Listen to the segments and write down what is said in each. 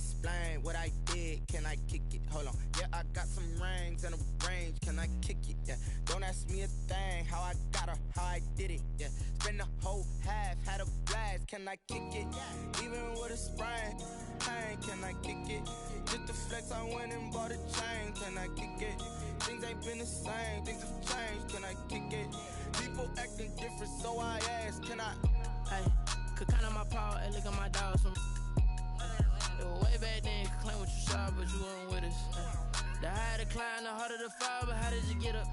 explain what I did. Can I kick it? Hold on. Yeah, I got some rings and a range. Can I kick it? Yeah. Don't ask me a thing. How I got her, how I did it. Yeah. Spend the whole half, had a blast. Can I kick it? Even with a sprain. Pain, can I kick it? Just the flex, I went and bought a chain. Can I kick it? Things ain't been the same. Things have changed. Can I kick it? People acting different, so I ask. Can I? Hey, could count on my power, hey, look at my dogs from way back then, could claim what you saw, but you weren't with us. The higher the climb, the harder the fall, but how did you get up?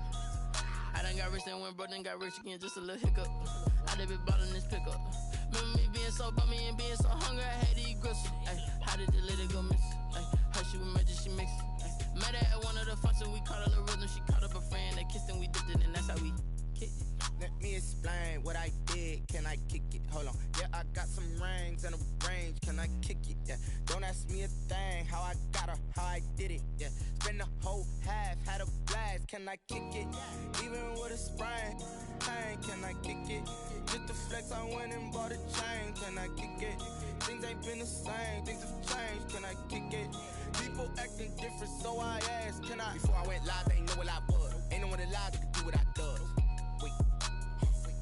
I done got rich, then went broke, then got rich again, just a little hiccup. I done been ballin' this pickup. Remember me being so bummy and being so hungry, I had to eat gristle. Ay, how did the lady go miss? Ay, her she was magic, she mixed. Met her at one of the functions, we caught her the rhythm, she caught up a friend, they kissed and we dipped it, and that's how we kicked it. Let me explain what I did. Can I kick it? Hold on. Yeah, I got some rings and a range. Can I kick it? Yeah. Don't ask me a thing. How I got her, how I did it. Yeah. Spend the whole half, had a blast. Can I kick it? Even with a sprain. Pain, can I kick it? Just the flex, I went and bought a chain. Can I kick it? Things ain't been the same. Things have changed. Can I kick it? People acting different, so I ask. Can I? Before I went live, they ain't know what I was. Ain't no one alive that could do what I does. Wait.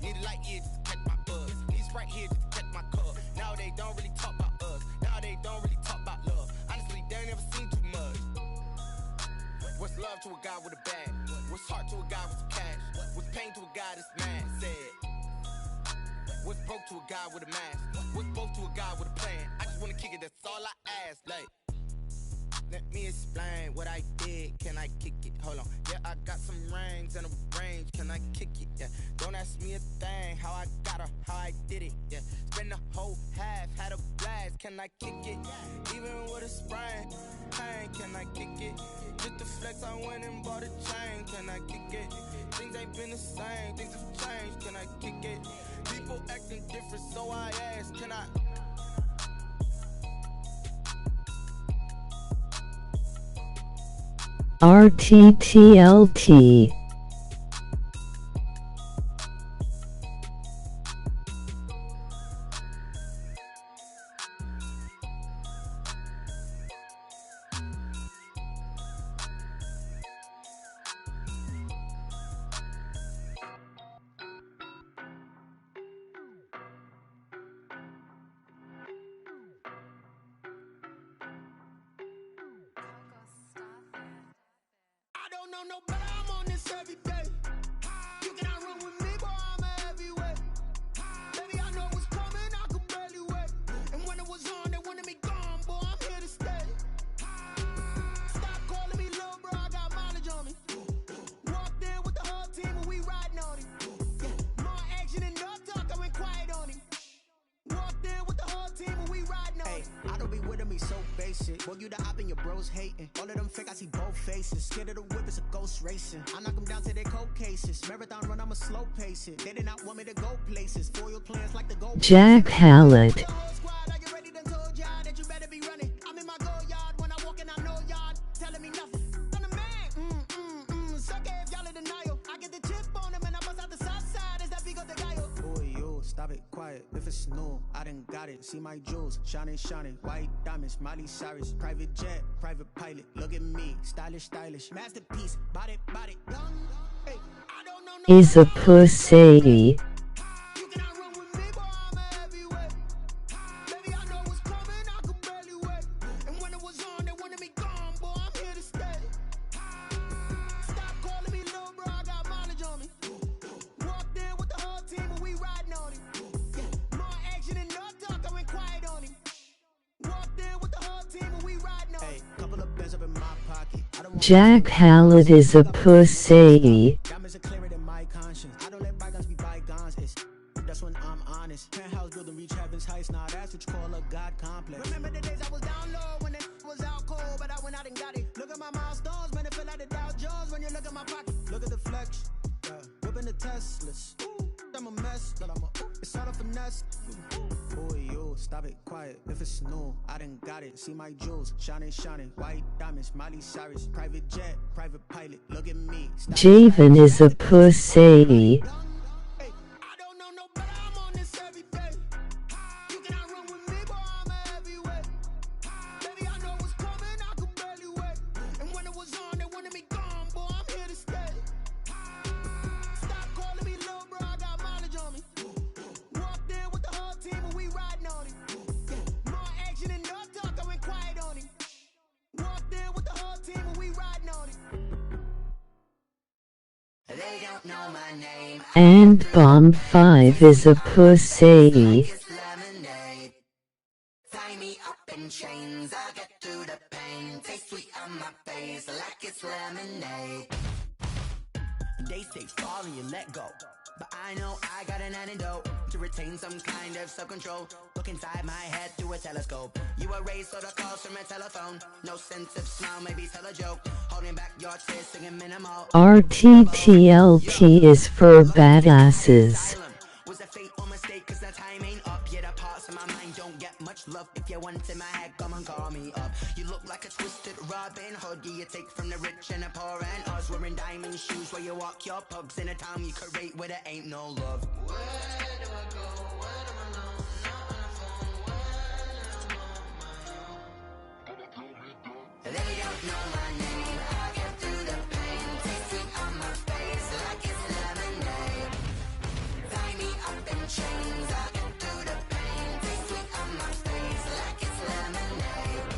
Need a light here just to catch my buzz. Need Sprite here just to catch my cup. Now they don't really talk about us. Now they don't really talk about love. Honestly, they ain't never seen too much. What's love to a guy with a bag? What's heart to a guy with some cash? What's pain to a guy that's mad? Said. What's broke to a guy with a mask? What's both to a guy with a plan? I just wanna kick it, that's all I ask. Like, let me explain what I did. Can I kick it? Hold on. Yeah, I got some rings and a range. Can I kick it? Yeah. Don't ask me a thing. How I got her, how I did it. Yeah. Spend the whole half, had a blast. Can I kick it? Even with a sprain. Pain, can I kick it? Just the flex, I went and bought a chain. Can I kick it? Things ain't been the same. Things have changed. Can I kick it? People acting different, so I ask. Can I? RTTLT. I don't know no better, I'm on this every day. You cannot run with me, boy, I'm a heavyweight. Baby, I know what's coming, I could barely wait. And when it was on, they wanted me gone, boy, I'm here to stay. Stop calling me little bro, I got mileage on me. Walked in with the whole team and we riding on him. More action and no talk, I went quiet on him. Walked in with the whole team and we riding on him. I don't be with him, he's so basic. Boy, you the op and your bros hating. All of them fake, I see both faces. Scared of the whip, it's a ghost racing. I knock them down to their cold cases. Marathon run, I'ma slow pace it. They did not want me to go places. Foil plans like the gold. Jack Hallett. I'm in my go yard when I walk in, I know yard. Telling me nothing. I'm the man. Suck it if y'all in denial. I get the chip on him and I bust out the south side. Is that big of the guy? Boy, you stop it, quiet. If it's new, I done got it. See my jewels, shining, shining. White diamonds, Miley Cyrus. Private jet, private pilot. Look at me, stylish, stylish. Masterpiece, body, body. Young, hey. I don't know no Is a pussy. You cannot run with me, boy, I'm a heavyweight. Baby, I know what's coming, I could barely wait. And when it was on, they wanted me gone, boy, I'm here to stay. Stop calling me little bro, I got mileage on me. Walked in with the whole team and we riding on him. More action and no talk, I went quiet on him. Walked in with the whole team and we riding on him. hey, couple of bins up in my pocket. I don't want Jack Hallett is a pussy. diamonds are clearer than my conscience. I don't let bygones be bygones. That's when I'm honest. Penthouse building reach heaven's heights. Now that's what you call a God complex. Remember the days I was down low when it was out cold, but I went out and got it. Look at my milestones, man, it feel like the Dow Jones when you look at my pocket. Look at the flex. Whipping the Teslas. I'm a mess, but it's all a finesse. Boy, you stop it, quiet. If it's new, I done got it. See my jewels, shining, shining. White diamonds, Miley Cyrus. Private jet, private pilot. Look at me. Javen is a pussy. I don't know no better, I'm on this every day. You cannot run with me, boy, I'm a heavyweight. Baby, I know They don't know my name. And Bomb 5 is a pussy. It's lemonade. Tie me up in chains, I'll get through the pain. Taste sweet on my face like it's lemonade. They say fall and you let go, but I know I got an antidote to retain some kind of self-control. Look inside my head through a telescope. You erase all the calls from a telephone. No sense of smile, maybe tell a joke. Holding back your tears, singing minimal. RTTLT is for badasses. Was a fate or mistake, cause the time ain't up. Yet the parts of my mind don't get much love. If you want in my head, come and call me up. You look like a twisted Robin Hood. You take from the rich and the poor and us. Wearing diamond shoes where you walk your pugs in a town you create where there ain't no love. Where do I go? Where do I know? Not on the phone. Where am I on my own? They don't know my name. I get through the pain. Taste it on my face like it's lemonade. Tie me up in chains. I get through the pain. Taste it on my face like it's lemonade.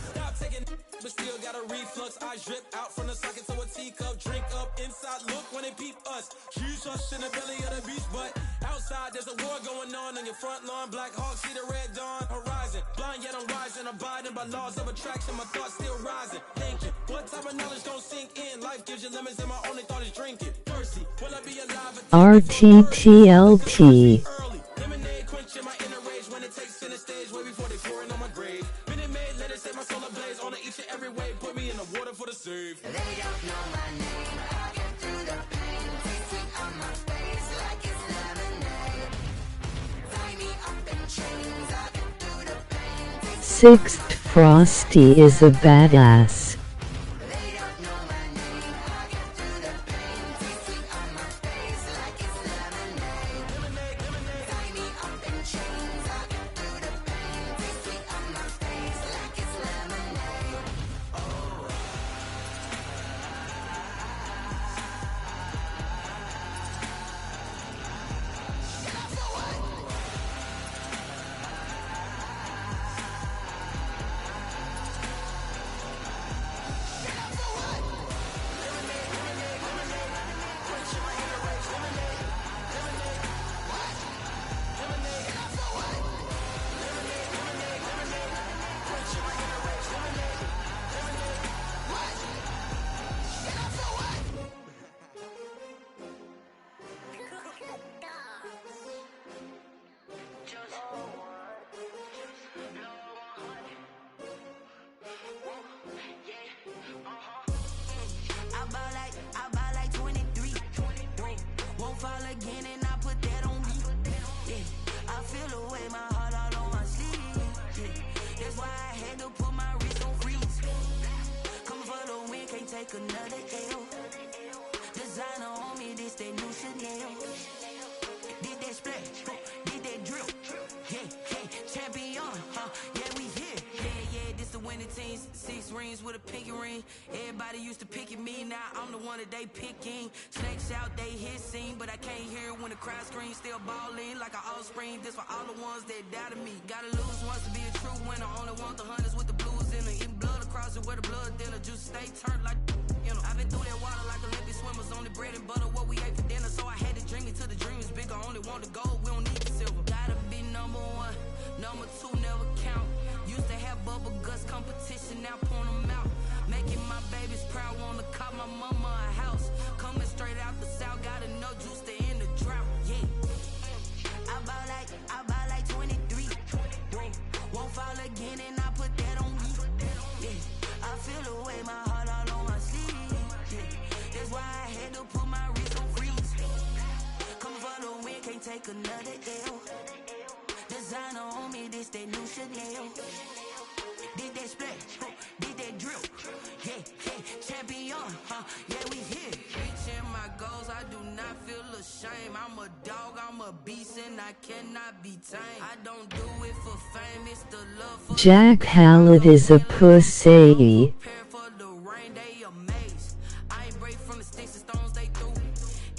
Stop taking, but still got a reflux. I drip out from the socket to a teacup. Drink up inside. Look when they peep us. Huge us in the belly of the beach, but outside there's a war going on your front lawn. Black Hawk see the red dawn horizon. Blind yet I'm rising, abiding by laws of attraction. My thoughts still rising. Thinking, what type of knowledge gon' sink in? Life gives you lemons, and my only thought is drinking. Thirsty, will I be alive? RTTLT. Early. Lemonade quenching my inner rage when it takes center stage way before they pour it on my grave. Minute Maid, let it set my soul ablaze on each and every way. Put me in the water for the save. They don't know my name. I get through the pain. Taste it on my face like it's lemonade. Tie me up in chains. I get through the pain. Sixth Frosty is a badass. They don't know my name. I get through the pain. Taste it on my face like it's lemonade. Tie me up in chains. I get through the pain. Taste it on my face like it's lemonade. I buy like 23. Won't fall again and I put that on me. Yeah, I feel the way my heart all on my sleeve. Yeah, that's why I had to put my wrist on freeze. Come for the win, can't take another L. Designer on me, this that new Chanel. Did that splash, did that drill. Yeah, champion, yeah, we here. Yeah, this the winning team. 6 rings with a pinky ring. Everybody used to pick at me, now I'm the one that they picking. Snakes out, they hissing, but I can't hear when the crowd screams. Still balling like an offspring. This for all the ones that doubted me. Gotta lose once to be a true winner. Only want the hunters with the blues in it. Eating blood across it where the blood dinner. Juice stay turned like, you know. I've been through that water like Olympic swimmers. Only bread and butter, what we ate for dinner. So I had to dream it till the dream is bigger. Only want the gold, we don't need the silver. Gotta be number 1, number 2 never count. Used to have bubble guts competition, now point them out. Making my babies proud, wanna call my mama a house. Coming straight out the south, gotta know juice to end the drought. Yeah, I buy like 23. Won't fall again and I put that on me. Yeah, I feel the way my heart all on my sleeve. Yeah, that's why I had to put my wrist on freeze. Coming for the win, can't take another L. Designer on me, this that new Chanel. Did that splash, did that drill. Yeah, champion, yeah, we here. Reaching my goals, I do not feel ashamed. I'm a dog, I'm a beast, and I cannot be tamed. I don't do it for fame, it's the love for Jack Hallett is a pussy. prepare for the rain, they amazed. I ain't break from the sticks and stones they threw.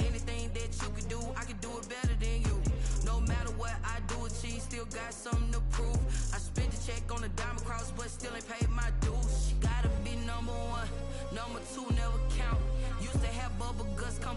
Anything that you could do, I could do it better than you. No matter what I do, achieve, still got something to prove. I spent the check on the diamond cross, but still ain't paid my dues. Gotta be number 1, number 2 never count. Used to have bubble guts come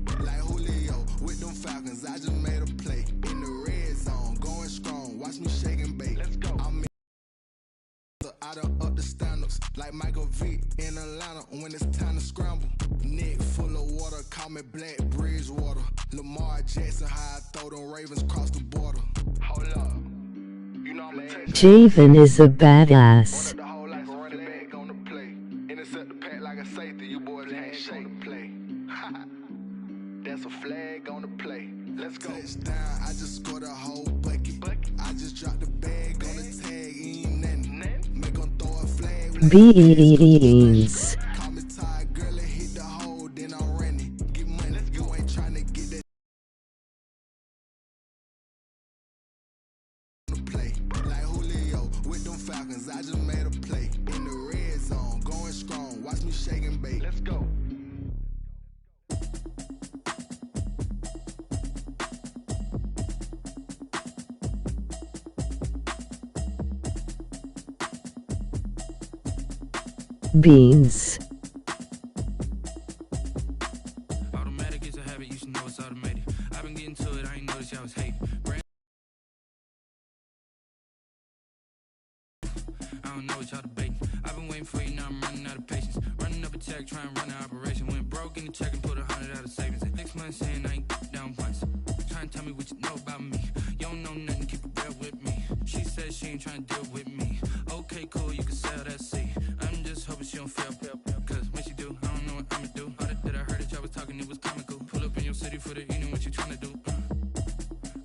Like Julio with them Falcons, I just made a play. In the red zone, going strong. Watch me shake and bake. Let's go. I'm I done up the standards like Michael Vick in Atlanta when it's time to scramble. Neck full of water, call me Black Bridgewater. Lamar Jackson, how I throw them Ravens cross the border. Hold up. You know I'm a Javen is a badass. the whole life running back on the play. Intercept the pack like a safety, you boys ain't shake the play. That's a flag on the play. Let's go. Touchdown, I just scored a whole bucket. I just dropped the bag on the tag, ain't nothing. Make 'em throw a flag. Beans. Call me tired, girl, and hit the hole, then I'm running. Get money, you ain't tryna get that play. Like Julio with them Falcons, I just made a play. In the red zone, going strong. Watch me shake and bake. Let's go. Beans. Automatic is a habit, you should know it's automated. I've been getting to it, I ain't noticed y'all was hating. I don't know what y'all debating. I've been waiting for you, now I'm running out of patience. Running up a check, trying to run an operation. Went broke in the check and put 100 out of savings. In 6 months saying I ain't down once. Trying to tell me what you know about me. You don't know nothing, keep it real with me. She said she ain't trying to deal with me. Okay, cool, you can sell that seat. I'm just hoping she don't fail. Cause when she do, I don't know what I'ma do. All that I heard that y'all was talking, it was comical. Pull up in your city for the evening, what you trying to do?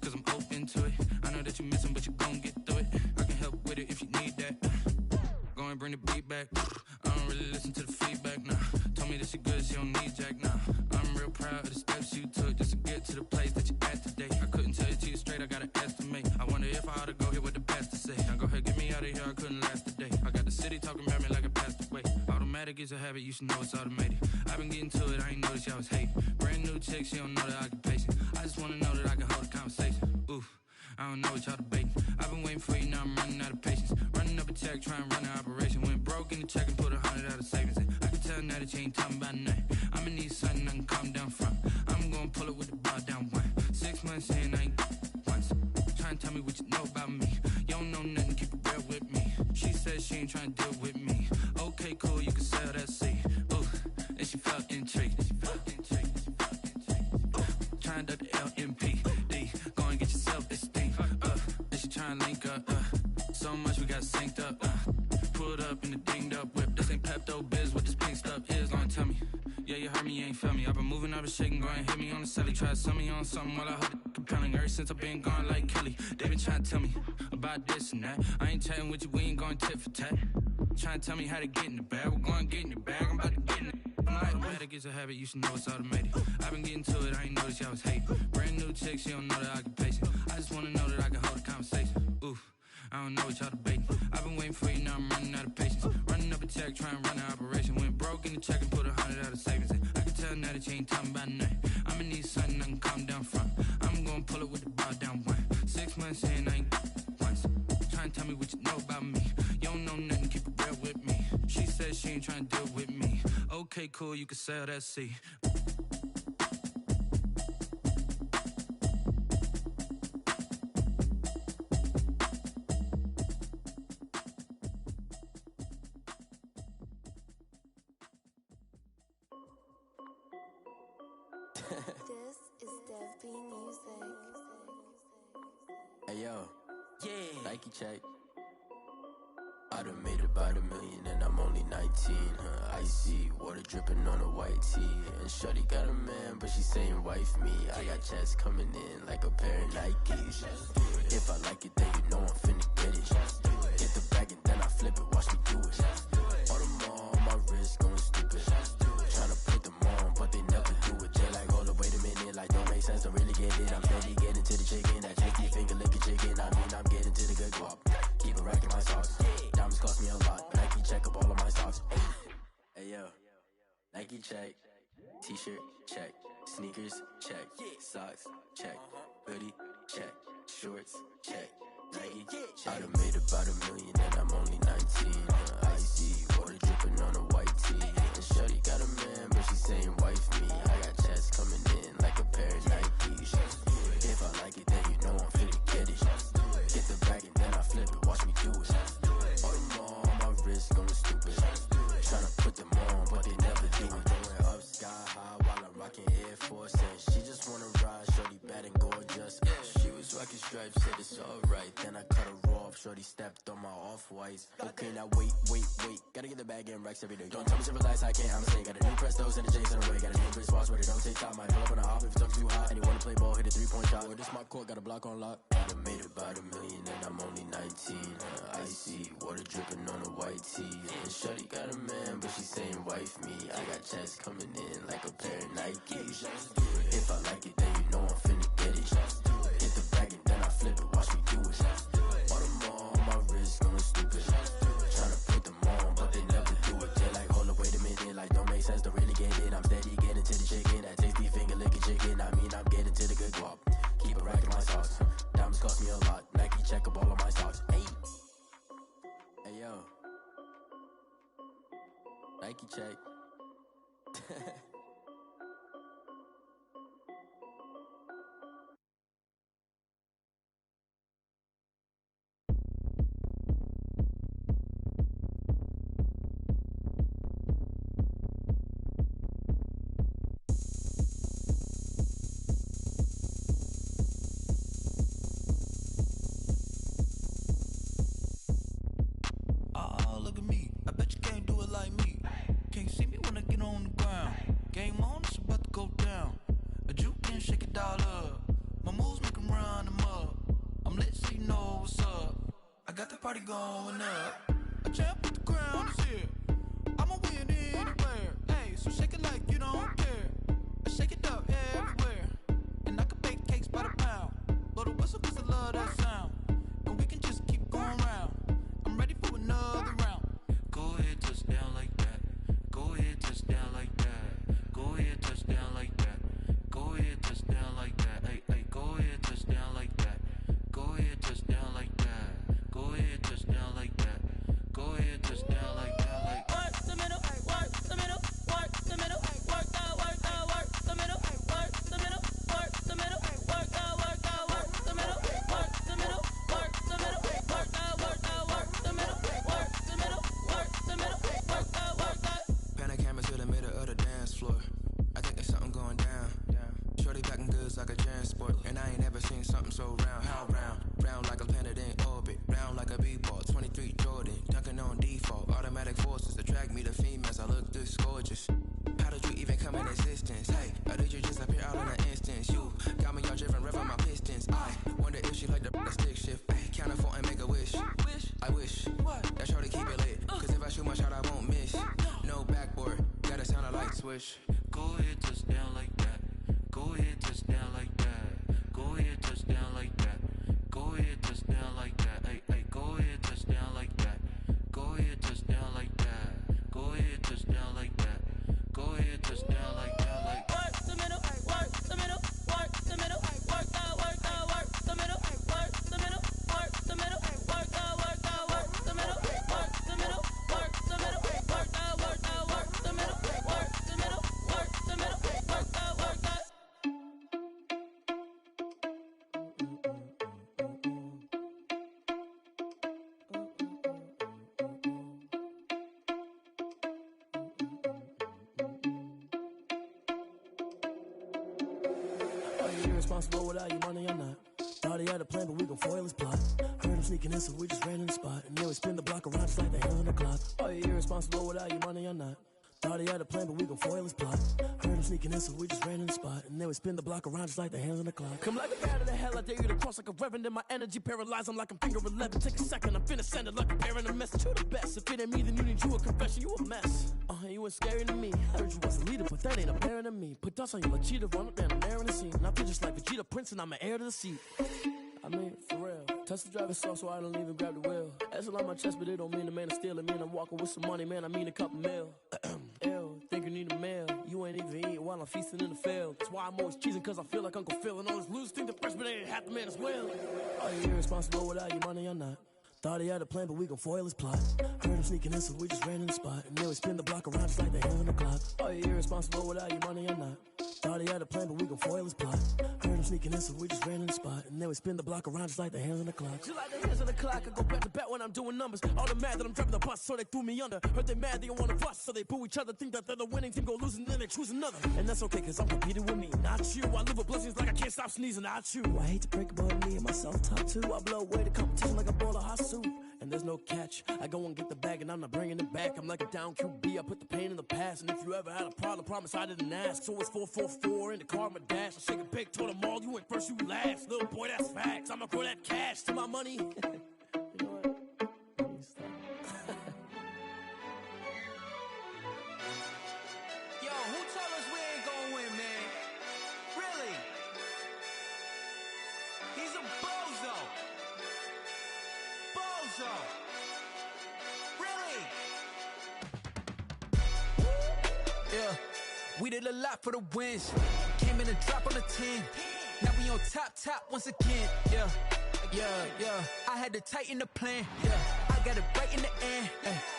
Cause I'm open to it. I know that you missing, but you gon' get through it. I can help with it if you need that. Go and bring the beat back. I don't really listen to the feedback, nah. Told me that she good, she don't need jack, nah. I'm real proud of the steps you took just to get to the place that you at today. I couldn't tell it to you straight, I gotta estimate. I wonder if I ought to go here with the best to say. Now go ahead, get me out of here, I couldn't last today. I got the city talking about me like I passed away. Automatic is a habit, you should know it's automated. I've been getting to it, I ain't noticed y'all was hating. Brand new chick, she don't know the occupation. I just wanna know that I can hold a conversation. Oof. I don't know what y'all debating. I've been waiting for you, now I'm running out of patience. Running up a check, trying to run an operation. Went broke in the check and put 100 out of savings. And I can tell now that you ain't talking about nothing. I'ma need something I can calm down from. I'm gonna pull it with the bar down one. 6 months in, I ain't ain't trying to deal with me. Okay, cool, you can sell that seed. Ooh, and she felt intrigued. Trying to the LMPD. Go and get your self-esteem. And she trying to link up. So much we got synced up. Pulled up in the dinged up whip. This ain't Pepto Biz, what this pink stuff is. Gonna tell me. Yeah, you heard me, you ain't felt me. I've been moving, I've been shaking, go and hit me on the celly. Try to sell me on something while I heard it compelling. Ever since I've been gone like Kelly, they been trying to tell me about this and that. I ain't chatting with you, we ain't going tit for tat. Trying to tell me how to get in the bag, we're going to get in the bag, I'm about to get in it. I'm like, automatic is a habit, you should know it's automated. I've been getting to it, I ain't noticed y'all was hating. Brand new chick, she don't know the occupation. I just wanna know that I can hold a conversation. Oof, I don't know what y'all debating. I've been waiting for you, now I'm running out of patience. Running up a check, trying to run an operation. Went broke in the check and put 100 out of savings in. I can tell now that you ain't talking about nothing. I'ma need something I can calm down from. I'm gonna pull it with the bar down one. 6 months in, I ain't once. Trying to tell me what you know about me. You don't know nothing, keep it real with me. She said she ain't trying to deal with me. Okay, cool, you can sell that seed. This is Dev B Music. Hey yo, yeah, Nike check. I done made about $1 million and I'm only 19. Icy water dripping on a white tee. And shorty got a man, but she saying wife me. I got checks coming in like a pair of Nikes. If I like it, then you know I'm finna get it. Get the bag and then I flip it, watch me do it. All them on my wrist going stupid. Tryna put them on, but they never do it. They like, hold up, wait a minute, like don't make sense, don't really get it. I'm steady getting to the chicken, that tricky finger licking chicken. I mean, I'm getting to the good guap. Keep a rack in my socks. Diamonds cost me a lot, but Nike check up all of my stocks. Hey yo, Nike check. T-shirt check. Sneakers check. Socks check. Hoodie check. Shorts check. Nike check. I done made about $1 million and I'm only 19. Icy water dripping on a white tee. And shorty got a man, but she saying wife me. I got checks coming in like a pair of Nikes. If I like it, then you know I'm finna get it. Get the bag and then I flip it, watch me do it. All them on my wrist going stupid. Tryna put them on, but they never do it. Going up sky high while I'm rocking Air Force. And she just wanna ride, shorty bad and gorgeous. She was rocking stripes, said it's alright. Then I cut her off, shorty stepped on my off-whites. Okay, now wait. Gotta get the bag and racks every day. Don't tell me to relax, I can't, I'm saying. Got a new Prestos and the J's in the way. Got a new Chris Foss, but it don't take time. Might pull up on a hop if it's up too hot. And you wanna play ball, hit a 3-point shot. Or this my court, got a block on lock. I done made about $1 million and I'm only 19. Icy water dripping on a white tee. And shorty got a man, but she saying wife me. I got checks coming in like a pair of Nikes. If I like it, then you know I'm finna get it. Get the bag and then I flip it, watch me do it. All them on my wrist going stupid. Tryna put them on, but they never do it. They like, hold up, wait a minute, like don't make sense, don't really get it. I'm steady getting to the chicken, that tasty finger licking chicken. I mean, I'm getting to the good guap. Keep a rack in my socks. Diamonds cost me a lot. Nike check up all of my stocks. Hey yo, Nike check. Oh, look at me. I bet you can't do it like me. Can't see me when I get on the ground. Game on, it's about to go down. A juke and shake it all up. My moves make 'em run them up. I'm lit so you know what's up. I got the party going up. A champ with the crown is here. I'ma win anywhere. Hey, so shake it like you don't care. I shake it up everywhere. And I can bake cakes by the pound. Blow the whistle 'cause I love that sound. And we can just keep going round. I'm ready for another round. Go ahead, touch down like that. Go ahead, touch down like that. Go ahead, touch down like that. Go ahead, touch down like that. Hey, go ahead, touch down like that. Go ahead, touch down like that. Go ahead, touch down like that. Go ahead, touch down like that. you just appear out in an instance. You got me all driven, revving my pistons. I wonder if she like the stick shift. Count a 4 and make a wish. I wish that shorty keep it lit. Cause if I shoot my shot, I won't miss. No backboard, gotta sound a light switch. Go ahead, touch down like that. Go ahead, touch down like that. Go ahead, touch down like that. Go ahead, touch down like that. Hey, hey, go ahead, touch down like that. Go ahead, touch down like that. Go ahead, touch down like that. Go ahead, touch down like that. Like work the middle, work the middle, work the middle, work the middle, work the middle, work the middle, work the middle, work the middle, work the middle, work the middle, work the middle, work the middle, work the middle, work the middle, work the Are you irresponsible without your money or not? Thought he had a plan, but we gon' foil his plot. Heard him sneaking in, so we just ran in the spot. And then we spin the block around just like the hands on the clock. Are you irresponsible without your money or not? Thought he had a plan, but we gon' foil his plot. Heard him sneaking in, so we just ran in the spot. And then we spin the block around just like the hands on the clock. Come like a bat of the hell, I dare you to cross like a reverend. In my energy paralyzed, I'm like I'm finger 11. Take a second, I'm finna send it like a bear in a mess. To the best, if it ain't me, then you need you a confession. You a mess. You ain't scary to me. Heard you was a leader, but that ain't apparent to me. Put dust on you like cheetah, run up and I'm there in the scene. And I feel just like Vegeta Prince, and I'm an heir to the seat. I mean, for real. Touch the driver's soft, so I don't even grab the wheel. That's on my chest, but it don't mean the man is stealing. Man, I'm walking with some money, man, I mean a couple mil. Ew, think you need a meal. You ain't even eating while I'm feasting in the field. That's why I'm always cheesing, cause I feel like Uncle Phil. And all those losers think the freshman ain't half the man as well. Are you irresponsible without your money or not? Thought he had a plan, but we gon' foil his plot. Heard him sneaking in, so we just ran in the spot. And then we spin the block around just like the hands on the clock. Are you irresponsible without your money or not? Thought he had a plan, but we gon' foil his plot. Heard him sneaking in, so we just ran in the spot. And then we spin the block around just like the hands on the clock. Just like the hands on the clock, I go back to back when I'm doing numbers. All the mad that I'm driving the bus, so they threw me under. Heard they mad, they don't wanna fuss, so they boo each other. Think that they're the winning team, go losing, then they choose another. And that's okay, cause I'm competing with me, not you. I live with blessings like I can't stop sneezing, not you. I hate to break about me and my self-talk too. I blow away the competition like a bowl of hot soup. And there's no catch. I go and get the bag and I'm not bringing it back. I'm like a down QB, I put the pain in the past. And if you ever had a problem, promise I didn't ask. So it's 444 in the car, my dash. I shake a big, told them all, you went first, you last. Little boy, that's facts. I'ma throw that cash to my money. You know what? Yo, who told us we ain't gonna win, man? Really? He's a bozo. Bozo. Really? Yeah, we did a lot for the wins. Came in a drop on the 10. Now we on top once again. Yeah. I had to tighten the plan. Yeah, I got it right in the end.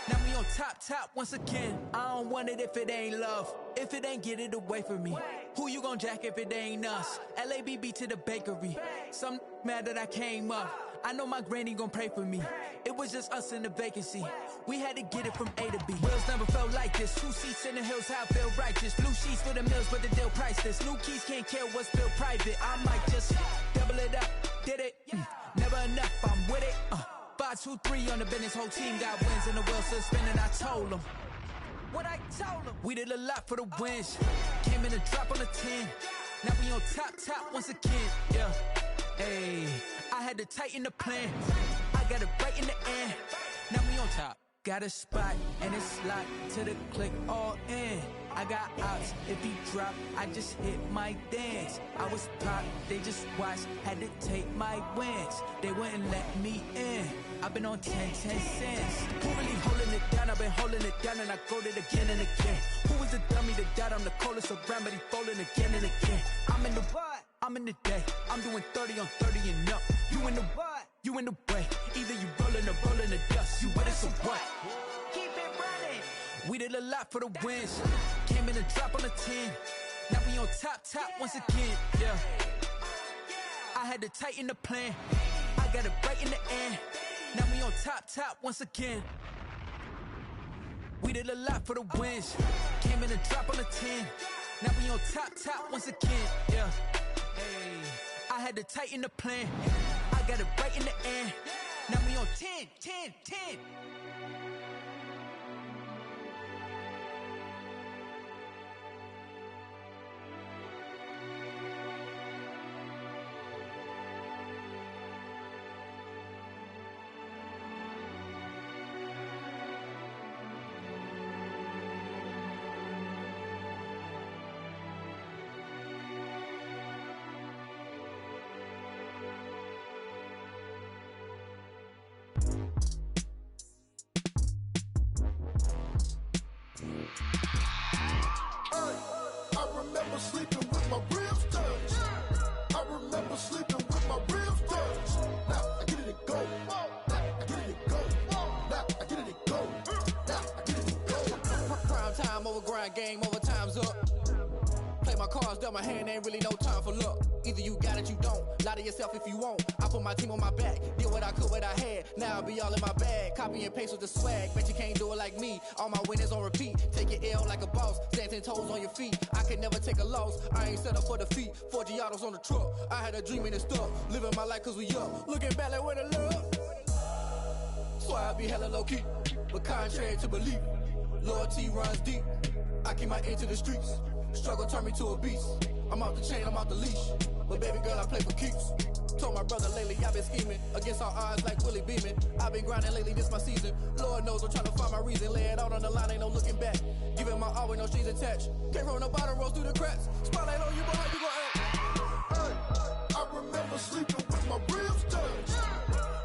Now we on top once again. I don't want it if it ain't love. If it ain't, get it away from me. Who you gon' jack if it ain't us? LABB to the bakery. Some mad that I came up. I know my granny gon' pray for me. It was just us in the vacancy. We had to get it from A to B. Wheels never felt like this. 2 seats in the hills, how I feel righteous. Blue sheets for the mills, but the deal priceless. New keys can't care what's built private. I might just double it up. Did it? Never enough, I'm with it. 5, 2, 3 on the business. Whole team got wins and the wheels still spinning. I told them what I told them. We did a lot for the wins. Came in a drop on the 10. Now we on top once again. Yeah. Hey, I had to tighten the plan. I got it right in the end. Now we on top. Got a spot and it's locked to the click all in. I got ops, if he drop, I just hit my dance. I was pop, they just watched, had to take my wins. They wouldn't let me in. I've been on 10 cents. Who really holding it down? I've been holding it down and I go it again and again. Who was the dummy that died? I'm the coldest around, but he folding again and again. I'm in the what? I'm in the day. I'm doing 30 on 30 and up. You in the what? You in the way. Either you rolling or rolling the dust. You with us or what? Keep it running. We did a lot for the wins. Came in a drop on the 10. Now we on top once again. Yeah. I had to tighten the plan. I got it right in the end. Now we on top once again. We did a lot for the wins. Came in a drop on the 10. Now we on top once again. Yeah. Hey, I had to tighten the plan. I got it right in the end. Now we on 10. grind, game over, time's up. Play my cards, dealt my hand, ain't really no time for luck. Either you got it, you don't. Lie to yourself if you won't. I put my team on my back, did what I could, what I had. Now I be all in my bag, copy and paste with the swag. Bet you can't do it like me. All my winners on repeat. Take your L like a boss, stand 10 toes on your feet. I could never take a loss. I ain't set up for defeat. 4 Giottos on the truck. I had a dream and it stuck. Living my life cause we up. Looking back like where the love. So I be hella low key, but contrary to belief, loyalty runs deep. I keep my ear to the streets. Struggle turned me to a beast. I'm out the chain, I'm out the leash. But baby girl, I play for keeps. Told my brother lately, I've been scheming against all odds like Willie Beeman. I've been grinding lately, this my season. Lord knows I'm trying to find my reason. Lay it out on the line, ain't no looking back. Giving my all with no strings attached. Came from the bottom, rose through the cracks. Spotlight on you, boy, how you gon' act? Hey, I remember sleeping with my ribs touched.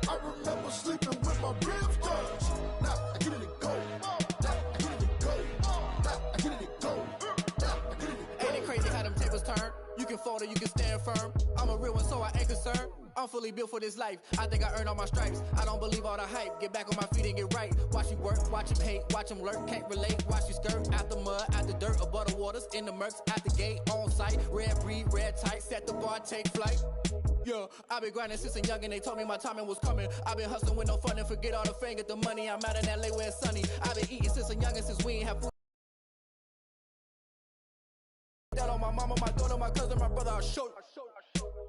I remember sleeping with my ribs touched. Now I get it to go. Now I get it to go. Now I get it to go. Ain't it crazy how them tables turn? You can fold or you can stand firm. I'm a real one, so I ain't concerned. I'm fully built for this life. I think I earned all my stripes. I don't believe all the hype. Get back on my feet and get right. Watch you work, watch him hate, watch him lurk. Can't relate, watch you skirt. Out the mud, out the dirt, above the waters, in the murks, out the gate, on site. Red breed, red tight, set the bar, take flight. Yeah, I been grinding since a young and they told me my timing was coming. I been hustling with no fun and forget all the fame, get the money. I'm out in LA where it's sunny. I been eating since a young and since we ain't have food. That on my mama, my daughter, my cousin, my brother, I'll show you.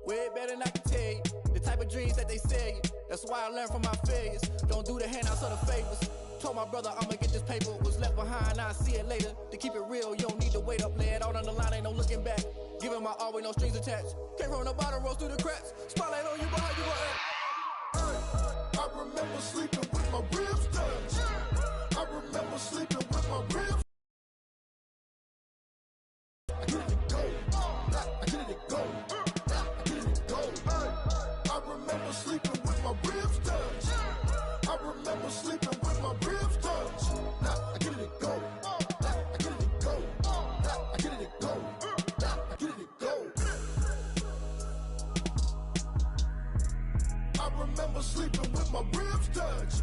Way better than I can tell you. The type of dreams that they sell you. That's why I learned from my failures. Don't do the handouts or the favors. Told my brother I'ma get this paper. Was left behind, I'll see it later. To keep it real, you don't need to wait up. Lay it out on the line, ain't no looking back. Giving my all with no strings attached. Came from the bottom, rose through the cracks. Spotlight on you, boy, how you gon' act? Hey, I remember sleeping with my ribs touched. I remember sleeping with my ribs. I get it to go. Now I get it to go. Now I get it to go. Hey, I remember sleeping with my ribs touched. I remember sleeping with my ribs touched. Now I get it to go. Now I get it to go. Now I get it to go. Now I get it to go. I remember sleeping with my ribs touched.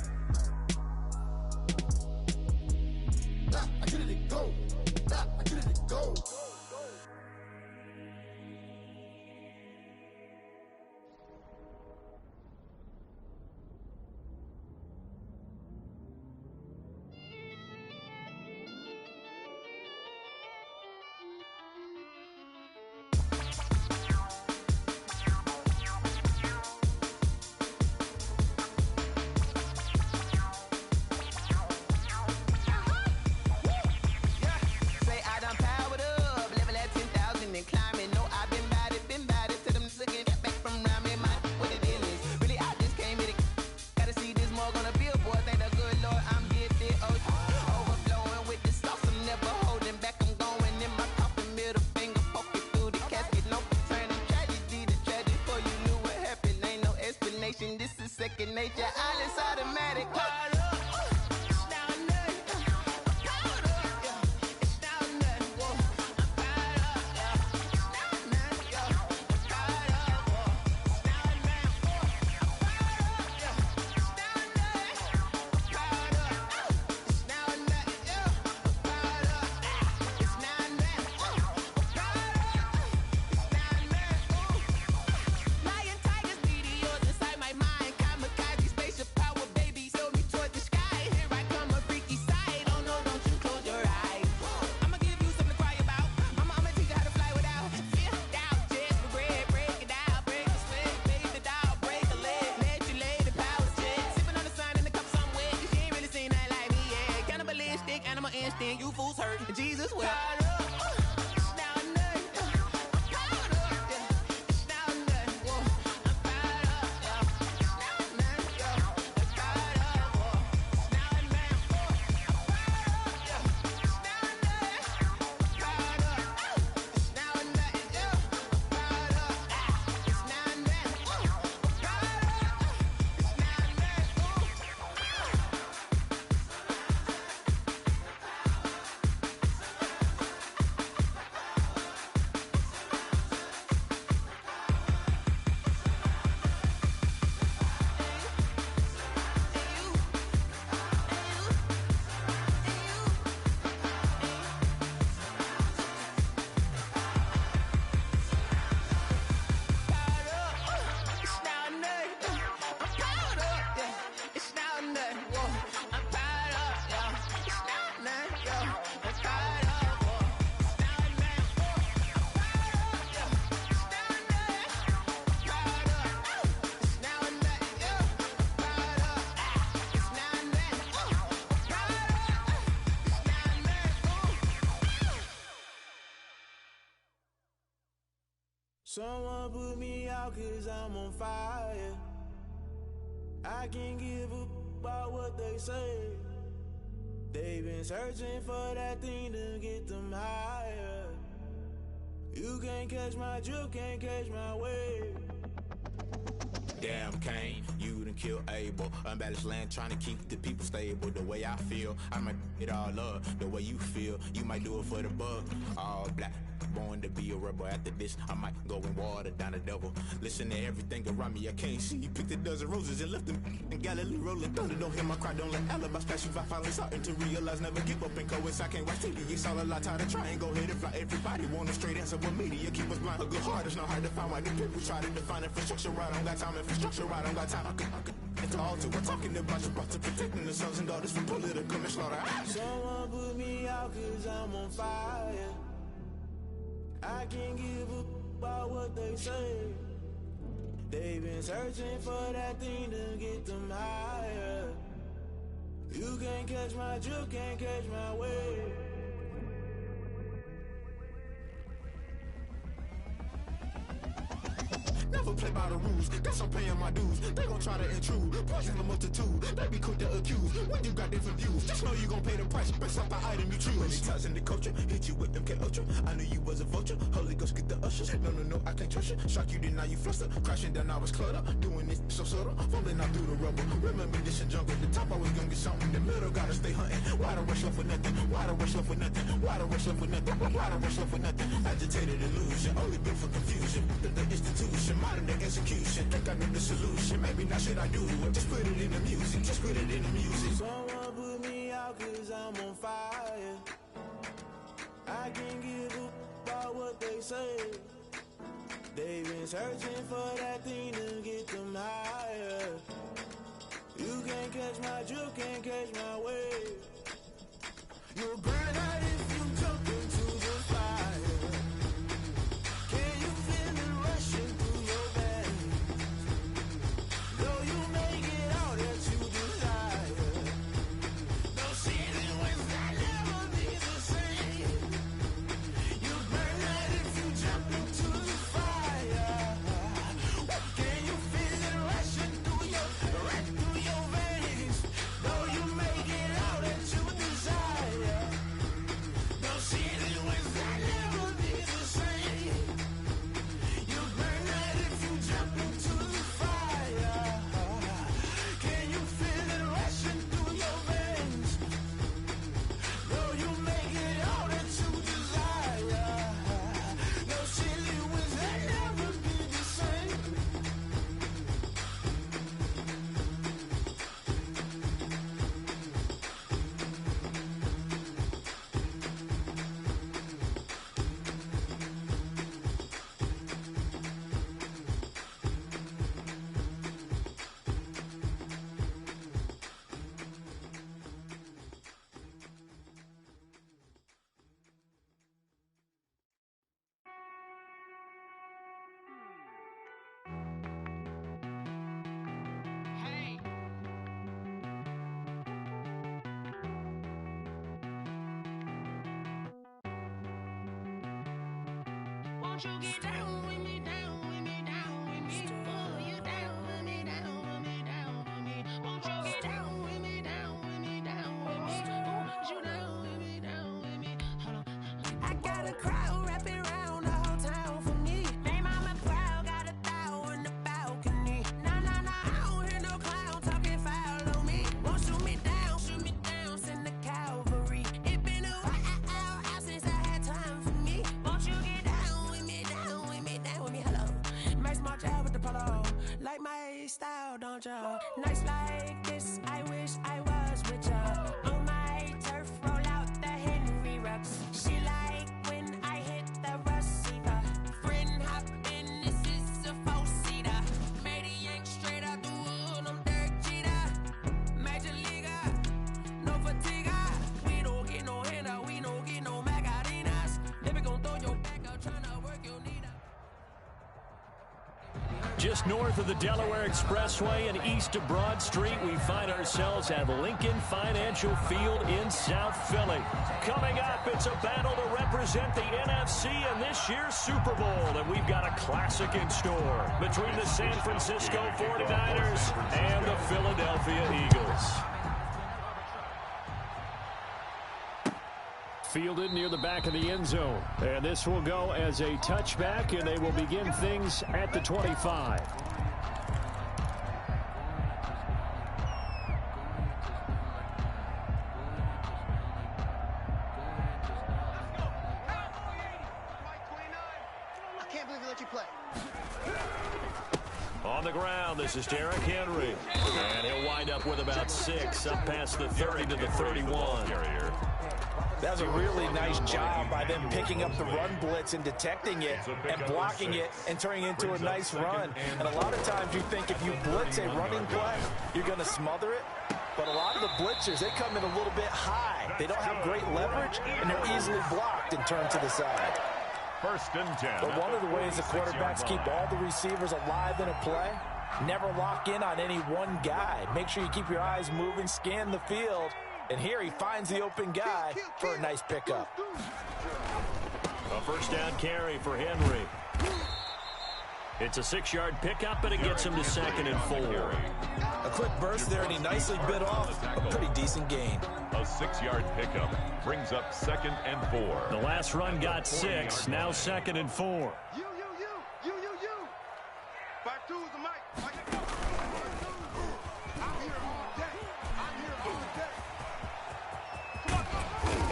Now I get it to go. Now I get it to go. This is second nature, all is automatic. You fools hurt, Jesus well. Someone put me out cause I'm on fire. I can't give a about what they say. They've been searching for that thing to get them higher. You can't catch my drift, can't catch my wave. Damn Kane, you done killed Abel. Unbalanced land trying to keep the people stable. The way I feel, I might it all up. The way you feel, you might do it for the bug. All black, born to be a rebel. After this, I might go and water down the devil. Listen to everything around me, I can't see. Picked a dozen roses and left them in Galilee rolling thunder. Don't hear my cry, don't let alibis pass you. I finally starting to realize, never give up and coincide. I can't watch TV, it's all a lot. Tired of trying, go ahead and fly. Everybody want a straight answer, but media keep us blind. A good heart is not hard to find. Why the people try to define infrastructure right? I don't got time, infrastructure right, I don't got time. I could it's all to we're talking about you, about to protecting the sons and daughters from political manslaughter. Someone put me out cause I'm on fire. I can't give a about what they say. They've been searching for that thing to get them higher. You can't catch my drift, can't catch my wave. Never play by the rules, guess I'm paying my dues. They gon' try to intrude, poison the multitude. They be quick to accuse, when you got different views. Just know you gon' pay the price, based off the item you choose. Many times in the culture, hit you with MK Ultra. I knew you was a vulture, Holy Ghost get the ushers. No, I can't trust you. Shock you, then now you fluster. Crashing down, I was cluttered. Doing this so subtle, fumbling out through the rubble. Remember this in jungle, the top always gonna get something. In the middle, gotta stay hunting. Why the rush left with nothing? Why the rush left with nothing? Why the rush left with nothing? Why the rush left with nothing? Agitated illusion, only built for confusion. The institution, modern day execution. Think I know the solution. Maybe now should I do it? Just put it in the music. Just put it in the music. Someone put me out cause I'm on fire. I can't give a about what they say. They've been searching for that thing to get them higher. You can't catch my drift, can't catch my wave. You'll burn out if you jump into the fire. Can you feel it rushing through your veins? Though you make it all that you desire. No ceiling wins, I'll never be the same. You burn out if you jump into the fire. Can you feel it rushing through your veins? Though you make it all that you desire. No ceiling wins, I'll never be the same. You burn out if you jump into the fire. Can you feel it rushing through your veins? Though you make it all that you desire. No ceiling wins, I'll never be the same. Won't you get down with me, down with me, down with me? Oh, you down with me, down with me, down with me. Won't you get down with me, down with me, down with me? Oh, you down with me, down with me. Hold on. I got a crowd wrapping around the whole town for me. They mama proud, got a thou in the balcony. Nah, I don't hear no clown talking foul on me. Won't shoot me down, send the cavalry. It been a while since I had time for me. Won't you get down with me, down with me, down with me? Hello. Max March out with the polo. Like my style, don't y'all? Nights like this, I wish I was with y'all. On my turf, roll out the Henry Rux. She like when I hit the receiver. Friend hop in, this is a four-seater. Made a yank straight out the wood, I'm Derek Jeter. Major leaguer, no fatigue. We don't get no handout, we don't get no Macarinas. Never gon' throw your back out, tryna work your need out. Just north of the Delaware Expressway and east of Broad Street, we find ourselves at Lincoln Financial Field in South Philly. Coming up, it's a battle to represent the NFC in this year's Super Bowl, and we've got a classic in store between the San Francisco 49ers and the Philadelphia Eagles. Fielded near the back of the end zone. And this will go as a touchback, and they will begin things at the 25. I can't believe they let you play. On the ground, this is Derrick Henry. And he'll wind up with about 6, up past the 30 to the 31. That was a really nice job by them picking up the run blitz and detecting it and blocking it and turning it into a nice run. And a lot of times you think if you blitz a running play, you're going to smother it. But a lot of the blitzers, they come in a little bit high. They don't have great leverage, and they're easily blocked and turned to the side. 1st and 10. But one of the ways the quarterbacks keep all the receivers alive in a play, never lock in on any one guy. Make sure you keep your eyes moving, scan the field. And here he finds the open guy for a nice pickup. A 1st down carry for Henry. It's a 6-yard pickup, but it gets him to 2nd and 4. A quick burst there, and he nicely bit off a pretty decent gain. A 6-yard pickup brings up 2nd and 4. The last run got 6, now 2nd and 4. You. 5-2 is the mic.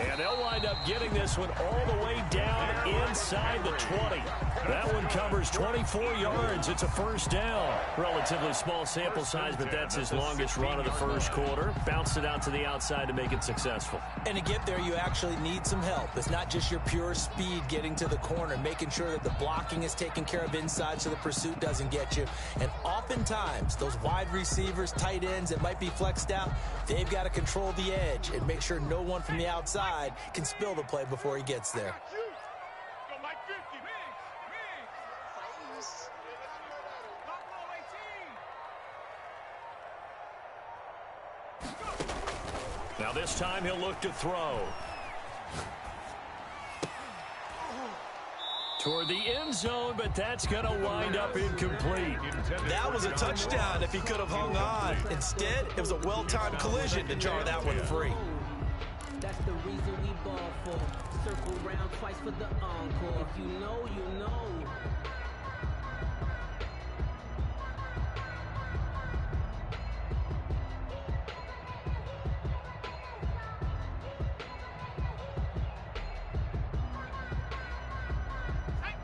And they'll wind up getting this one all the way down inside the 20. That one covers 24 yards. It's a 1st down. Relatively small sample size, but that's his longest run of the 1st quarter. Bounced it out to the outside to make it successful. And to get there, you actually need some help. It's not just your pure speed getting to the corner, making sure that the blocking is taken care of inside so the pursuit doesn't get you. And oftentimes, those wide receivers, tight ends that might be flexed out, they've got to control the edge and make sure no one from the outside can spill the play before he gets there. Now this time he'll look to throw. Toward the end zone, but that's going to wind up incomplete. That was a touchdown if he could have hung on. Instead, it was a well-timed collision to jar that one free. That's the reason we ball for. Circle round twice for the encore. If you know, you know.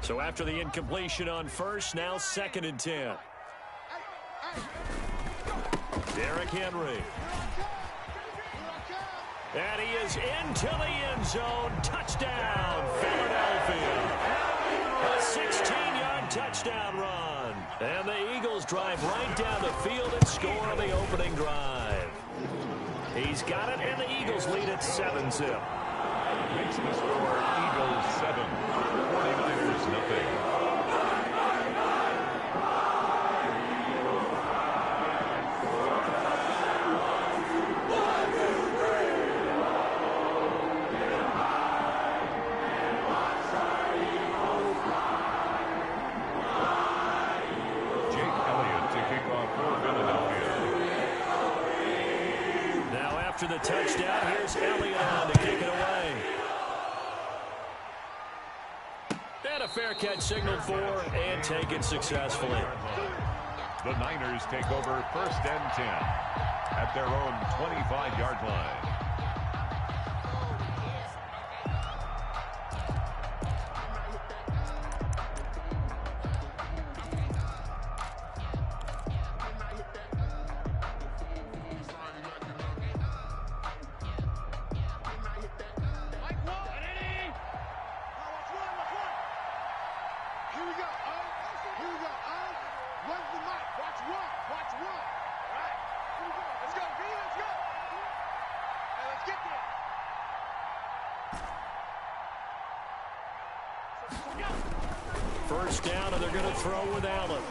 So after the incompletion on 1st, now 2nd and 10. Derrick Henry. And he is into the end zone. Touchdown, Philadelphia. A 16-yard touchdown run. And the Eagles drive right down the field and score on the opening drive. He's got it, and the Eagles lead at 7-zip. Makes the score Eagles 7, 49ers nothing. After the touchdown, here's Elliott on to kick it away. And a fair catch signaled for and taken successfully. The Niners take over 1st and 10 at their own 25-yard line. First down, and they're going to throw with Allen.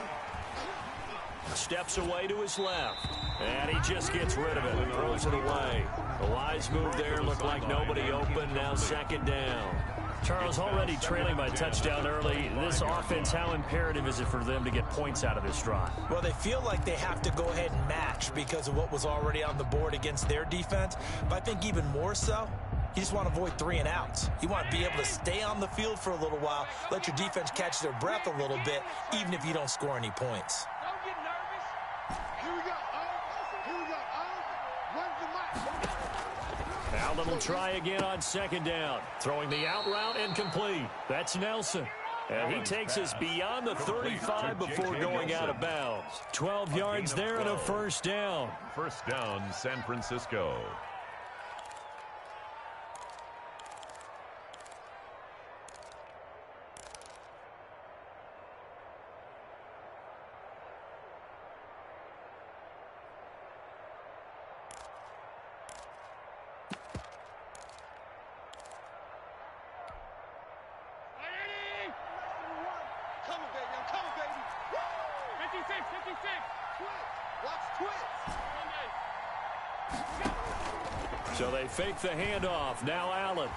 Steps away to his left. And he just gets rid of it and throws it away. A wise move there. Looked like nobody open. Now second down. Charles, already trailing by touchdown early. This offense, how imperative is it for them to get points out of this drive? Well, they feel like they have to go ahead and match because of what was already on the board against their defense. But I think even more so, you just want to avoid 3 and outs. You want to be able to stay on the field for a little while, let your defense catch their breath a little bit, even if you don't score any points. Don't get nervous. Here we go. Here we go. When's the match? Allen will try again on second down. Throwing the out route incomplete. That's Nelson. And he takes us beyond the 35 before going out of bounds. 12 yards there and a first down. First down, San Francisco. So they fake the handoff. Now Allen.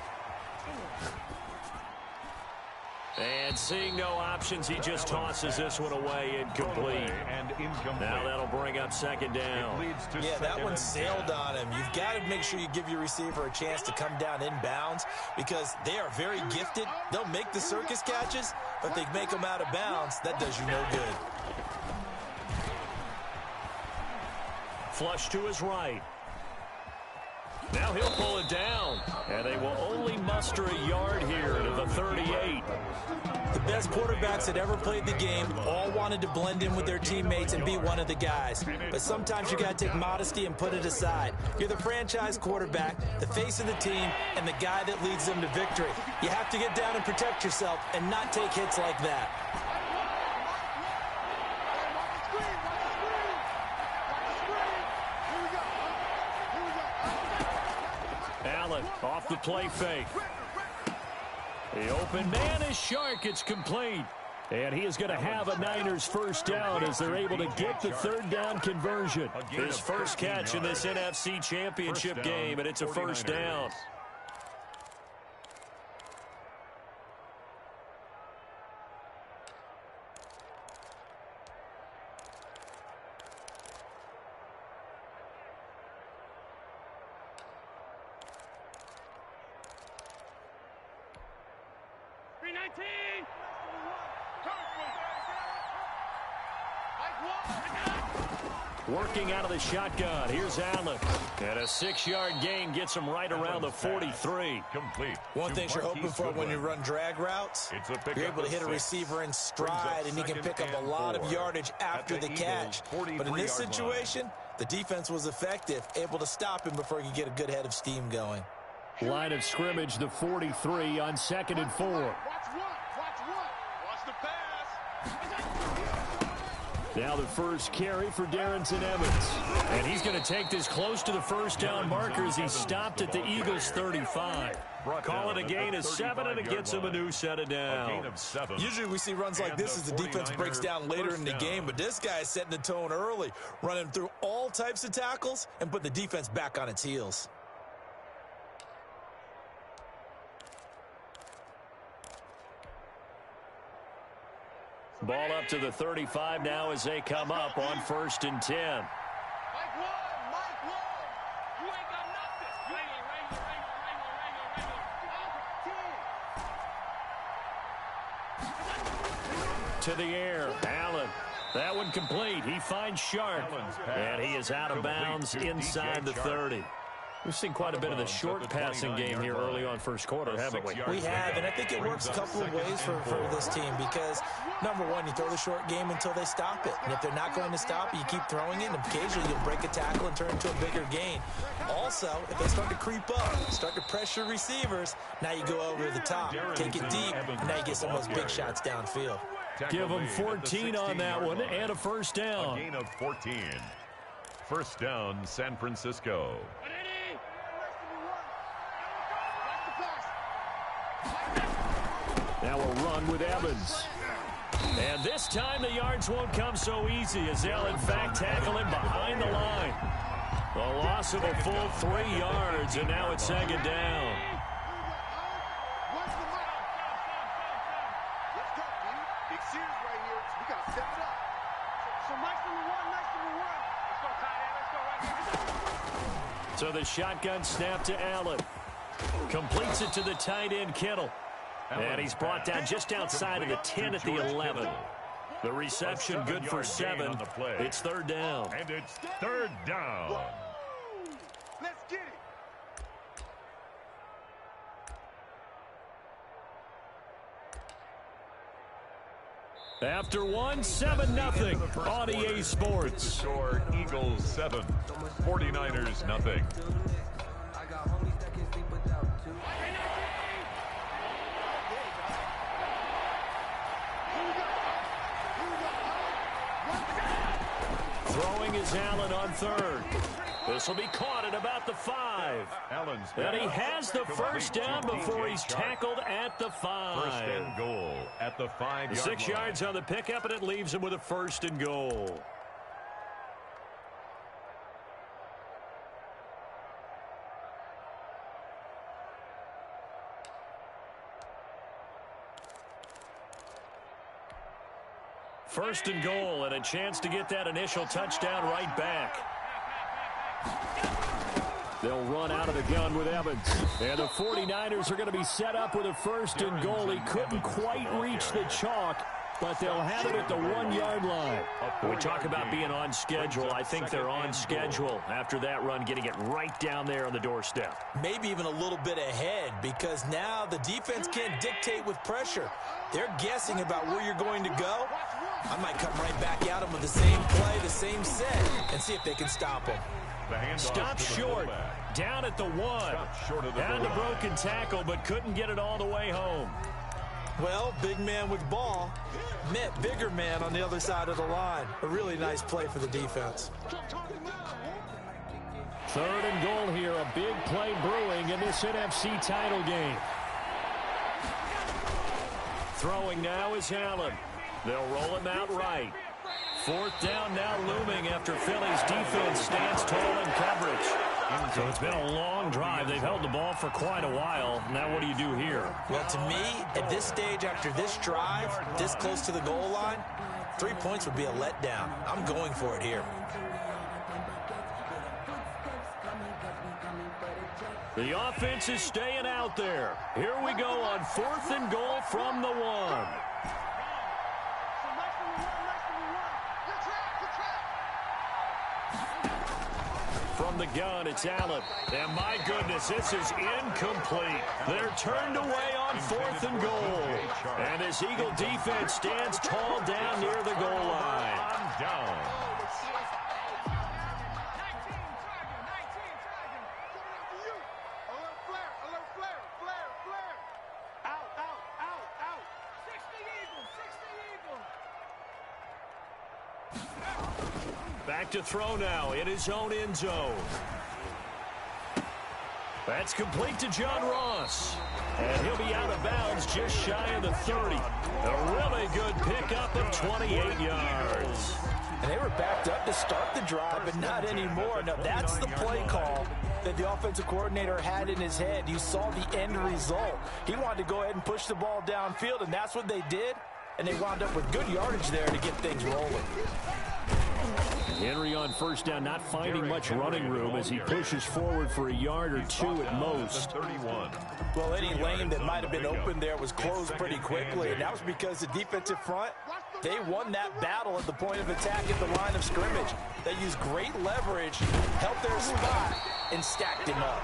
And seeing no options, he just tosses this one away incomplete. Now that'll bring up second down. Yeah, that one sailed on him. You've got to make sure you give your receiver a chance to come down inbounds because they are very gifted. They'll make the circus catches, but they make them out of bounds. That does you no good. Flush to his right. Now he'll pull it down, and they will only muster a yard here to the 38. The best quarterbacks that ever played the game all wanted to blend in with their teammates and be one of the guys. But sometimes you got to take modesty and put it aside. You're the franchise quarterback, the face of the team, and the guy that leads them to victory. You have to get down and protect yourself and not take hits like that. Allen off the play fake. The open man is Shark. It's complete. And he is going to have a Niners first down as they're able to get the third down conversion. His first catch in this NFC Championship game, and it's a first down. Working out of the shotgun. Here's Allen. And a 6-yard gain gets him right around the 43. Complete. One thing you're hoping for when you run drag routes, you're able to hit a receiver in stride, and he can pick up a lot of yardage after the catch. But in this situation, the defense was effective, able to stop him before he could get a good head of steam going. Line of scrimmage, the 43 on 2nd and 4. Watch the pass. Now the first carry for Darrington Evans. And he's going to take this close to the first down marker as he stopped at the Eagles' 35. Call it a gain of 7, and it gets him a new set of downs. Usually we see runs like this as the defense breaks down later in the game, but this guy is setting the tone early, running through all types of tackles and put the defense back on its heels. Ball up to the 35 now as they come up on 1st and 10. Mike Wall. You ain't got nothing. You ain't To the air, Allen. That one complete. He finds Shark, and he is out of bounds inside the 30. We've seen quite a bit of the short passing game here early on first quarter, haven't we? We have, and I think it works a couple of ways for this team because, number one, you throw the short game until they stop it. And if they're not going to stop it, you keep throwing it, and occasionally you'll break a tackle and turn into a bigger gain. Also, if they start to creep up, start to pressure receivers, now you go over the top, take it deep, and now you get some of those big shots downfield. Give them 14 on that one and a first down. A gain of 14. First down, San Francisco. Now a run with Evans. And this time the yards won't come so easy as they'll in fact tackle him behind the line. A loss of a full 3 yards, and now it's second down. So the shotgun snap to Allen. Completes it to the tight end, Kittle. And he's brought down just outside of the 10 at the 11. The reception good for 7. It's third down. And it's third down. Let's get it. After 7-0 on EA Sports. Score Eagles 7, 49ers nothing. Throwing is Allen on third. This will be caught at about the 5. And he has the first down before he's tackled at the 5. First and goal at the 5-yard line. 6 yards on the pickup, and it leaves him with a first and goal. First and goal, and a chance to get that initial touchdown right back. They'll run out of the gun with Evans. And the 49ers are going to be set up with a first and goal. He couldn't quite reach the chalk, but they'll have it at the 1-yard line. When we talk about being on schedule, I think they're on schedule after that run, getting it right down there on the doorstep. Maybe even a little bit ahead, because now the defense can't dictate with pressure. They're guessing about where you're going to go. I might come right back at them with the same play, the same set, and see if they can stop them. Stop short, down at the 1. Had the broken tackle, but couldn't get it all the way home. Well, big man with ball met bigger man on the other side of the line. A really nice play for the defense. Third and goal here, a big play brewing in this NFC title game. Throwing now is Allen. They'll roll him out right. Fourth down now looming after Philly's defense stands tall in coverage. So it's been a long drive. They've held the ball for quite a while. Now what do you do here? Well, to me, at this stage after this drive, this close to the goal line, 3 points would be a letdown. I'm going for it here. The offense is staying out there. Here we go on 4th and goal from the 1. From the gun, it's Allen. And my goodness, this is incomplete. They're turned away on 4th and goal. And this Eagle defense stands tall down near the goal line. Down. Back to throw now in his own end zone. That's complete to John Ross. And he'll be out of bounds just shy of the 30. A really good pickup of 28 yards. And they were backed up to start the drive, but not anymore. Now, that's the play call that the offensive coordinator had in his head. You saw the end result. He wanted to go ahead and push the ball downfield, and that's what they did. And they wound up with good yardage there to get things rolling. Henry on first down, not finding much running room as he pushes forward for a yard or 2 at most. Well, any lane that might have been open there was closed pretty quickly, and that was because the defensive front, they won that battle at the point of attack at the line of scrimmage. They used great leverage, held their spot, and stacked him up.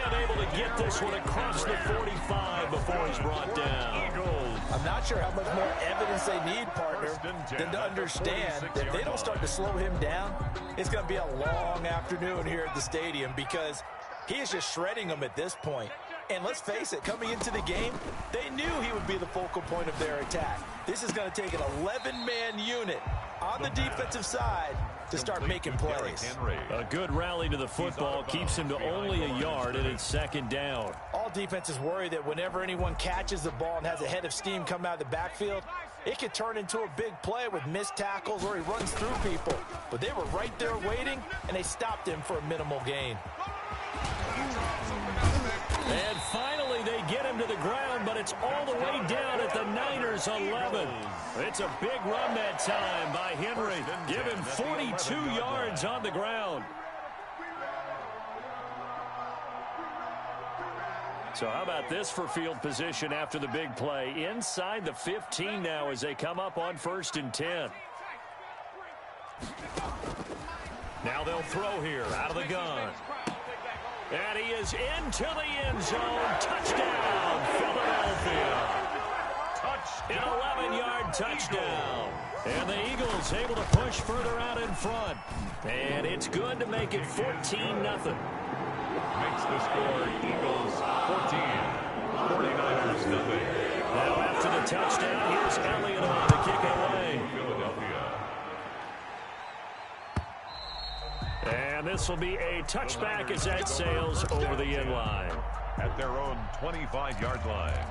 And able to get this one across the 45 before he's brought down. I'm not sure how much more evidence they need, partner, than to understand that if they don't start to slow him down, it's going to be a long afternoon here at the stadium because he is just shredding them at this point. And let's face it, coming into the game, they knew he would be the focal point of their attack. This is going to take an 11-man unit on the defensive side to start making plays. A good rally to the football keeps him to only a yard, and it's second down. All defenses worry that whenever anyone catches the ball and has a head of steam come out of the backfield, it could turn into a big play with missed tackles or he runs through people. But they were right there waiting, and they stopped him for a minimal gain. And finally they get him to the ground, but it's all the way down at the Niners' 11. It's a big run that time by Henry. Give him 42 yards on the ground. So how about this for field position after the big play? Inside the 15 now as they come up on 1st and 10. Now they'll throw here out of the gun. And he is into the end zone. Touchdown, Philadelphia. An 11-yard touchdown. And the Eagles able to push further out in front. And it's good to make it 14-0. Makes the score Eagles 14, 49ers nothing. Now after the touchdown, here's Elliott on to kick it away. And this will be a touchback as that sails over the end line. At their own 25-yard line.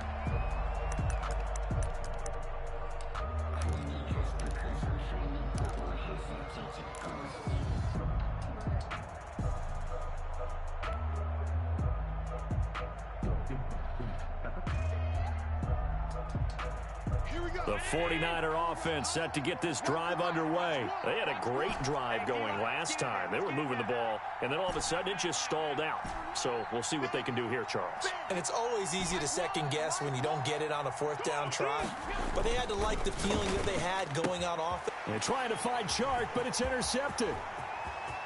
The 49er offense set to get this drive underway. They had a great drive going last time. They were moving the ball, and then all of a sudden it just stalled out. So we'll see what they can do here, Charles. And it's always easy to second guess when you don't get it on a 4th down try. But they had to like the feeling that they had going on offense. They're trying to find Chark, but it's intercepted.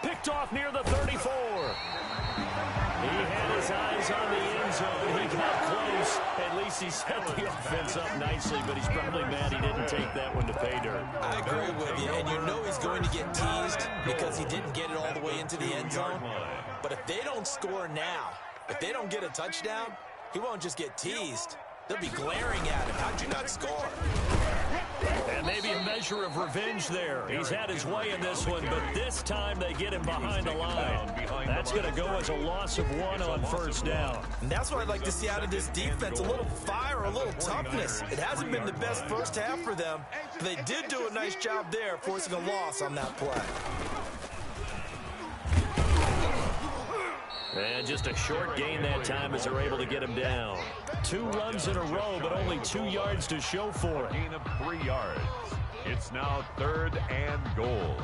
Picked off near the 34. He had his eyes on the end zone. He got close. At least he set the offense up nicely, but he's probably mad he didn't take that one to pay dirt. I agree with you, and you know he's going to get teased because he didn't get it all the way into the end zone. But if they don't score now, if they don't get a touchdown, he won't just get teased. They'll be glaring at him. How'd you not score? And maybe a measure of revenge there. He's had his way in this one, but this time they get him behind the line. That's going to go as a loss of 1 on 1st down. And that's what I'd like to see out of this defense, a little fire, a little toughness. It hasn't been the best first half for them, but they did do a nice job there, forcing a loss on that play. And just a short gain that time as they're able to get him down. 2 runs in a row, but only 2 yards to show for it. Gain of 3 yards. It's now 3rd and goal.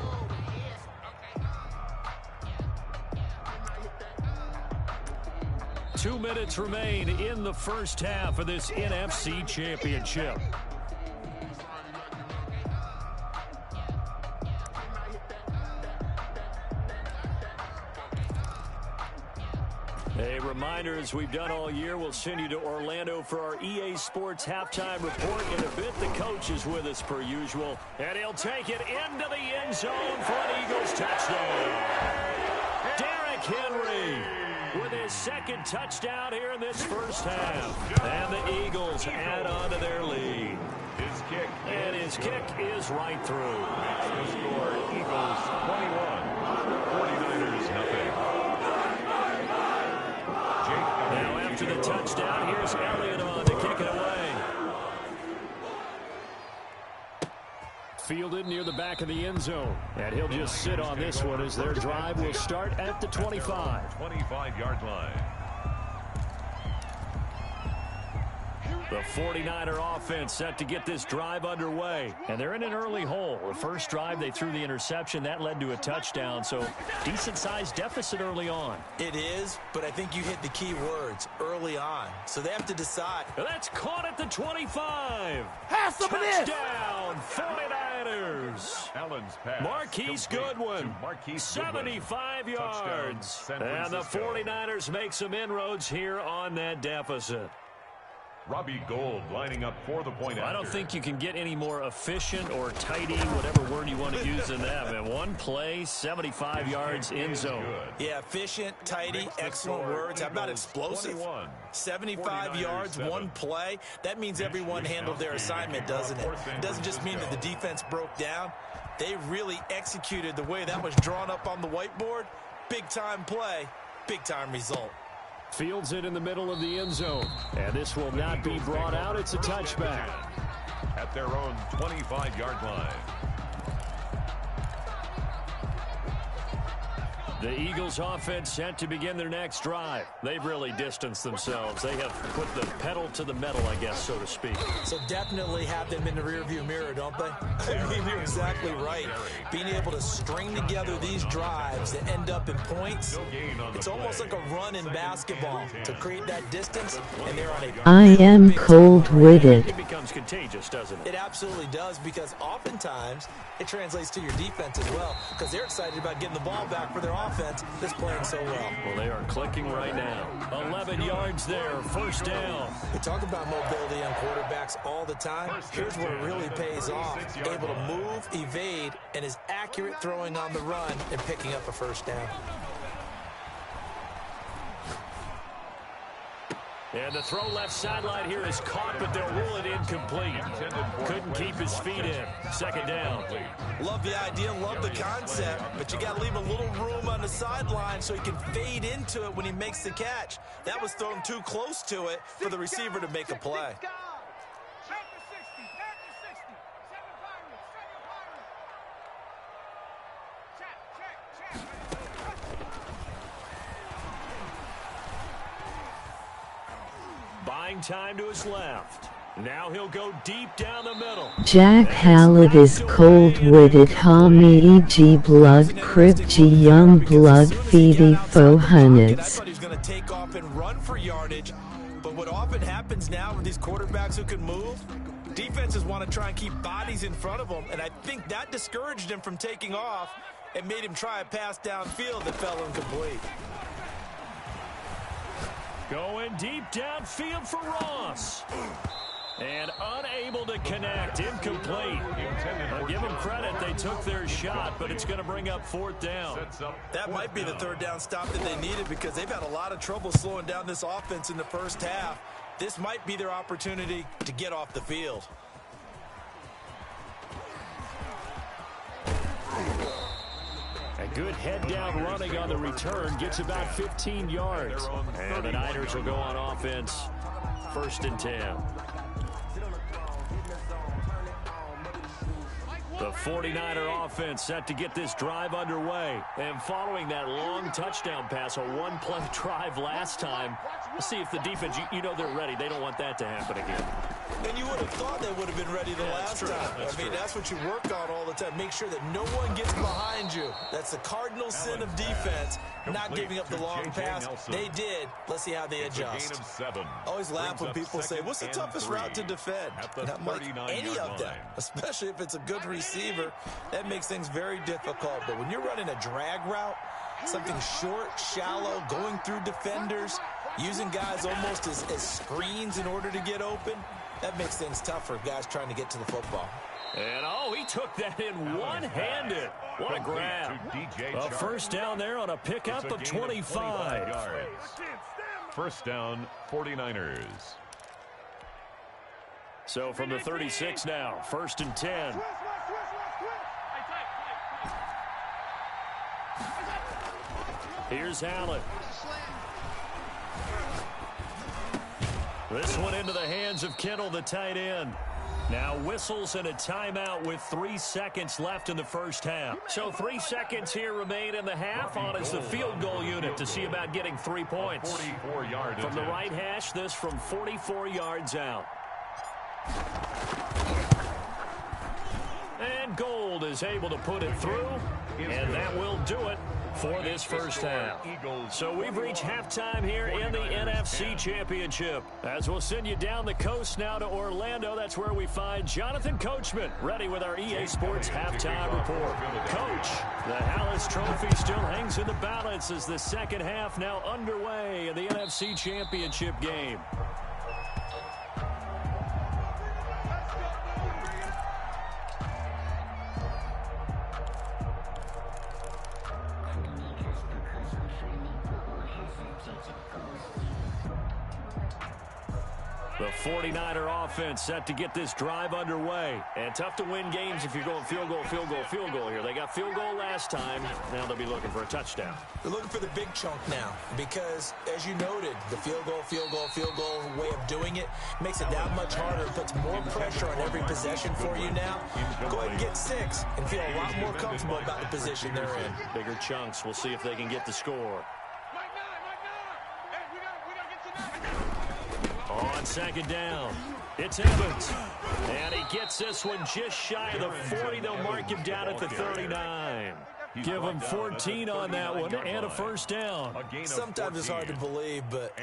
Two minutes remain in the first half of this NFC Championship. A reminder, as we've done all year, we'll send you to Orlando for our EA Sports halftime report. In a bit, the coach is with us per usual, and he'll take it into the end zone for an Eagles touchdown. Derrick Henry with his 2nd touchdown here in this first half. And the Eagles add on to their lead. His kick. And his kick is right through. The score, Eagles 21, 49ers nothing. Now after the touchdown, here's Elliott on to kick it away. Fielded near the back of the end zone. And he'll just sit on this one as their drive will start at the 25. 25-yard line. The 49er offense set to get this drive underway. And they're in an early hole. The first drive, they threw the interception. That led to a touchdown. So decent-sized deficit early on. It is, but I think you hit the key words, early on. So they have to decide. That's caught at the 25. Have some of this. Touchdown, 49ers. Allen's pass. Marquise Goodwin, 75 yards. And the 49ers make some inroads here on that deficit. Robbie Gould lining up for the point. I don't think you can get any more efficient or tidy, whatever word you want to use than that, man. One play, 75 yards in zone. Yeah, efficient, tidy, excellent words. How about explosive? 75 yards, one play. That means everyone handled their assignment, doesn't it? It doesn't just mean that the defense broke down. They really executed the way that was drawn up on the whiteboard. Big-time play, big-time result. Fields it in the middle of the end zone. And this will not be brought out. It's a touchback. At their own 25-yard line. The Eagles offense set to begin their next drive. They've really distanced themselves. They have put the pedal to the metal, I guess, so to speak. So definitely have them in the rearview mirror, don't they? I mean, you're exactly right. Being able to string together these drives that end up in points, it's almost like a run in basketball to create that distance, and they're on a... I am cold-witted. It becomes contagious, doesn't it? It absolutely does, because oftentimes it translates to your defense as well, because they're excited about getting the ball back for their offense that's playing so well. Well, they are clicking right now. 11 yards there, first down. We talk about mobility on quarterbacks all the time. Here's where it really pays off. Able to move, evade, and is accurate throwing on the run and picking up a first down. And the throw left sideline here is caught, but they'll rule it incomplete. Couldn't keep his feet in. Second down. Love the idea, love the concept, but you got to leave a little room on the sideline so he can fade into it when he makes the catch. That was thrown too close to it for the receiver to make a play. Buying time to his left. Now he'll go deep down the middle. Jack Hallett is cold-witted, Hami E.G. Blood, Crip G. Young Blood, Feedy Fo Hunnets. I thought he was going to take off and run for yardage, but what often happens now with these quarterbacks who can move, defenses want to try and keep bodies in front of them, and I think that discouraged him from taking off and made him try a pass downfield that fell incomplete. Going deep downfield for Ross. And unable to connect. Incomplete. I'll give them credit. They took their shot, but it's going to bring up fourth down. That might be the third down stop that they needed, because they've had a lot of trouble slowing down this offense in the first half. This might be their opportunity to get off the field. A good head-down running on the return. Gets about 15 yards. And the Niners will go on offense. First and 10. The 49er offense set to get this drive underway. And following that long touchdown pass, a one-play drive last time, we'll see if the defense, you know they're ready. They don't want that to happen again. And you would have thought they would have been ready the last time. I mean, that's what you work on all the time. Make sure that no one gets behind you. That's the cardinal sin of defense, not giving up the long pass. They did. Let's see how they adjust. Always laugh when people say, what's the toughest route to defend? Not like any of them, especially if it's a good receiver. That makes things very difficult. But when you're running a drag route, something short, shallow, going through defenders, using guys almost as screens in order to get open, that makes things tough for guys trying to get to the football. And, oh, he took that in one-handed. What a grab. A first down there on a pickup of 25. First down, 49ers. So from the 36 now, first and 10. Here's Hallett. This one into the hands of Kittle, the tight end. Now whistles and a timeout with 3 seconds left in the first half. So 3 seconds here remain in the half. On is the field goal unit to see about getting 3 points. 44 yards from the right hash, this from 44 yards out. And Gould is able to put it through, and that will do it for this first half. So we've reached halftime here in the NFC Championship. As we'll send you down the coast now to Orlando, that's where we find Jonathan Coachman, ready with our EA Sports Halftime Report. Coach, the Hallis Trophy still hangs in the balance as the second half now underway in the NFC Championship game. The 49er offense set to get this drive underway. And tough to win games if you're going field goal, field goal, field goal here. They got field goal last time. Now they'll be looking for a touchdown. They're looking for the big chunk now because, as you noted, the field goal way of doing it makes it that much harder. It puts more pressure on every possession for you now. Go ahead and get 6 and feel a lot more comfortable about the position they're in. Bigger chunks. We'll see if they can get the score. On second down, it's Evans. And he gets this one just shy of the 40. They'll mark him down at the 39. Give him 14 on that one and a first down. Sometimes it's hard to believe, but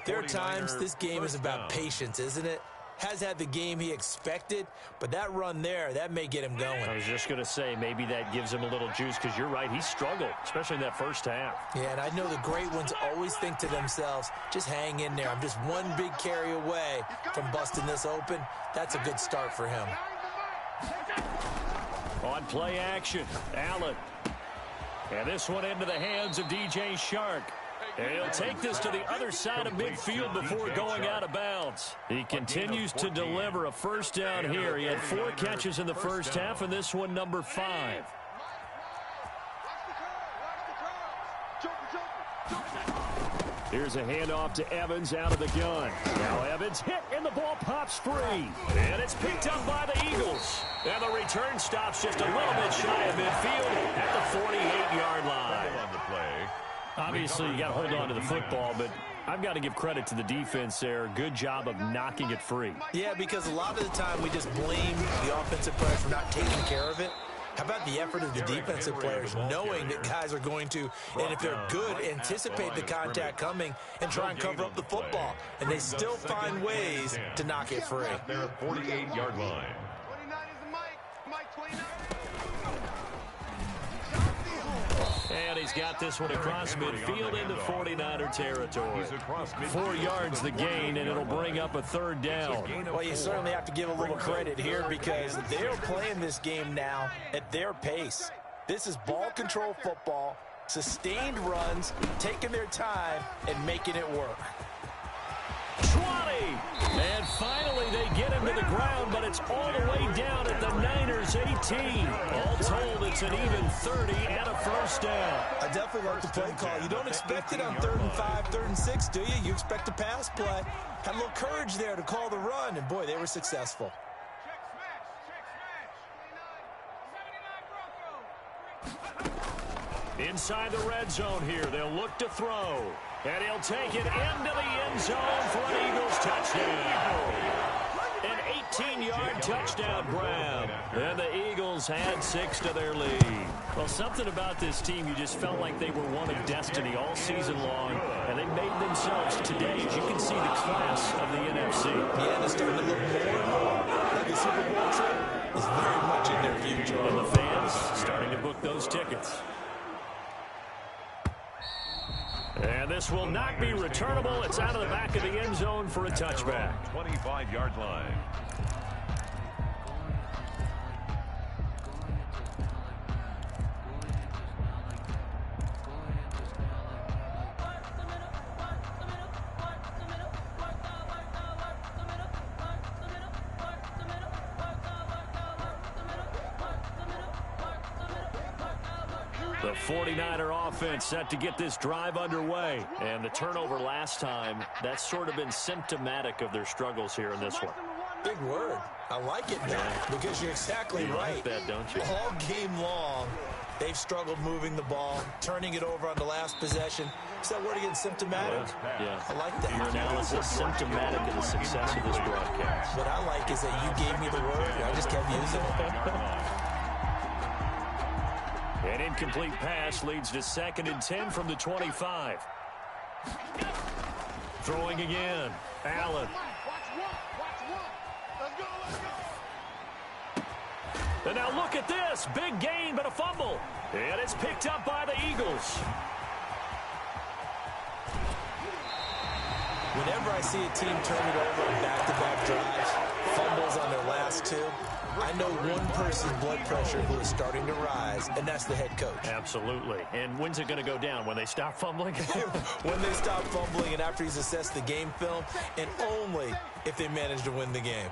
there are times this game is about patience, isn't it? Has had the game he expected, but that run there, that may get him going. I was just going to say, maybe that gives him a little juice, because you're right, he struggled, especially in that first half. Yeah, and I know the great ones always think to themselves, just hang in there. I'm just one big carry away from busting this open. That's a good start for him. On play action, Allen. And this one into the hands of DJ Shark. And he'll take this to the other side of midfield before going out of bounds. He continues to deliver a first down here. He had 4 catches in the first half, and this one number 5. Here's a handoff to Evans out of the gun. Now Evans hit, and the ball pops free. And it's picked up by the Eagles. And the return stops just a little bit shy of midfield at the 48-yard line. On the play. Obviously, you got to hold on to the football, but I've got to give credit to the defense there. Good job of knocking it free. Yeah, because a lot of the time we just blame the offensive players for not taking care of it. How about the effort of the defensive players, knowing that guys are going to, and if they're good, anticipate the contact coming and try and cover up the football. And they still find ways to knock it free. Their 48-yard line. And he's got this one across midfield into 49er territory. 4 yards the gain, and it'll bring up a third down. Well, you certainly have to give a little credit here because they're playing this game now at their pace. This is ball control football, sustained runs, taking their time, and making it work. 20! And finally they get him to the ground, but it's all the way down at the Niners' 18. All told, it's an even 30 and a first down. I definitely like the play call. You don't expect it on 3rd and 5, 3rd and 6, do you? You expect a pass play. Had a little courage there to call the run, and boy, they were successful. Inside the red zone here, they'll look to throw. And he'll take it into the end zone for an Eagles touchdown. An 18-yard touchdown grab. And the Eagles had 6 to their lead. Well, something about this team, you just felt like they were one of destiny all season long. And they made themselves today, as you can see, the class of the NFC. Yeah, they're starting to look more and more like the Super Bowl trip is very much in their future. And the fans starting to book those tickets. And this will not be returnable. It's out of the back of the end zone for a touchback. 25-yard line. The 49er offense set to get this drive underway. And the turnover last time, that's sort of been symptomatic of their struggles here in this one. Big word. I like it now because you're exactly right. Like that, don't you? All game long, they've struggled moving the ball, turning it over on the last possession. Is that word again, symptomatic? Yeah. I like that. Your analysis, symptomatic of the success of this broadcast. What I like is that you gave me the word, and I just kept using it. An incomplete pass leads to 2nd and 10 from the 25. Throwing again. Allen. And now look at this. Big gain, but a fumble. And it's picked up by the Eagles. Whenever I see a team turn it over on back-to-back drives, fumbles on their last 2, I know one person's blood pressure who is starting to rise, and that's the head coach. Absolutely. And when's it going to go down? When they stop fumbling? When they stop fumbling and after he's assessed the game film, and only if they manage to win the game.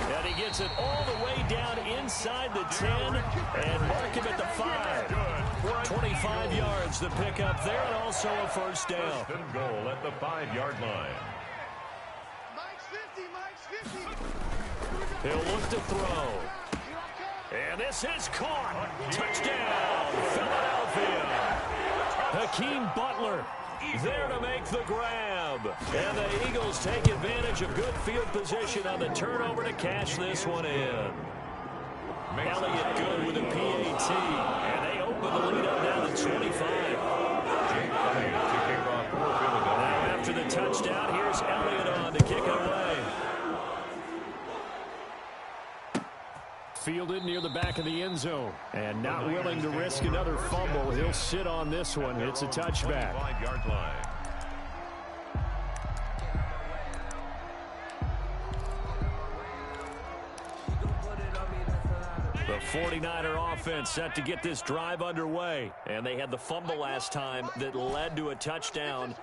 And he gets it all the way down inside the 10 and mark him at the 5. 25 yards the pick up there, and also a first down. First and goal at the 5-yard line. He'll look to throw. And this is caught. Touchdown, Philadelphia. Hakeem Butler there to make the grab. And the Eagles take advantage of good field position on the turnover to cash this one in. Elliott good with a PAT. And they open the lead up now to 25. Now after the touchdown, here's Elliott on to kick it away. Fielded near the back of the end zone. And not willing to risk another fumble. He'll sit on this one. It's a touchback. 5-yard line. The 49er offense set to get this drive underway. And they had the fumble last time that led to a touchdown.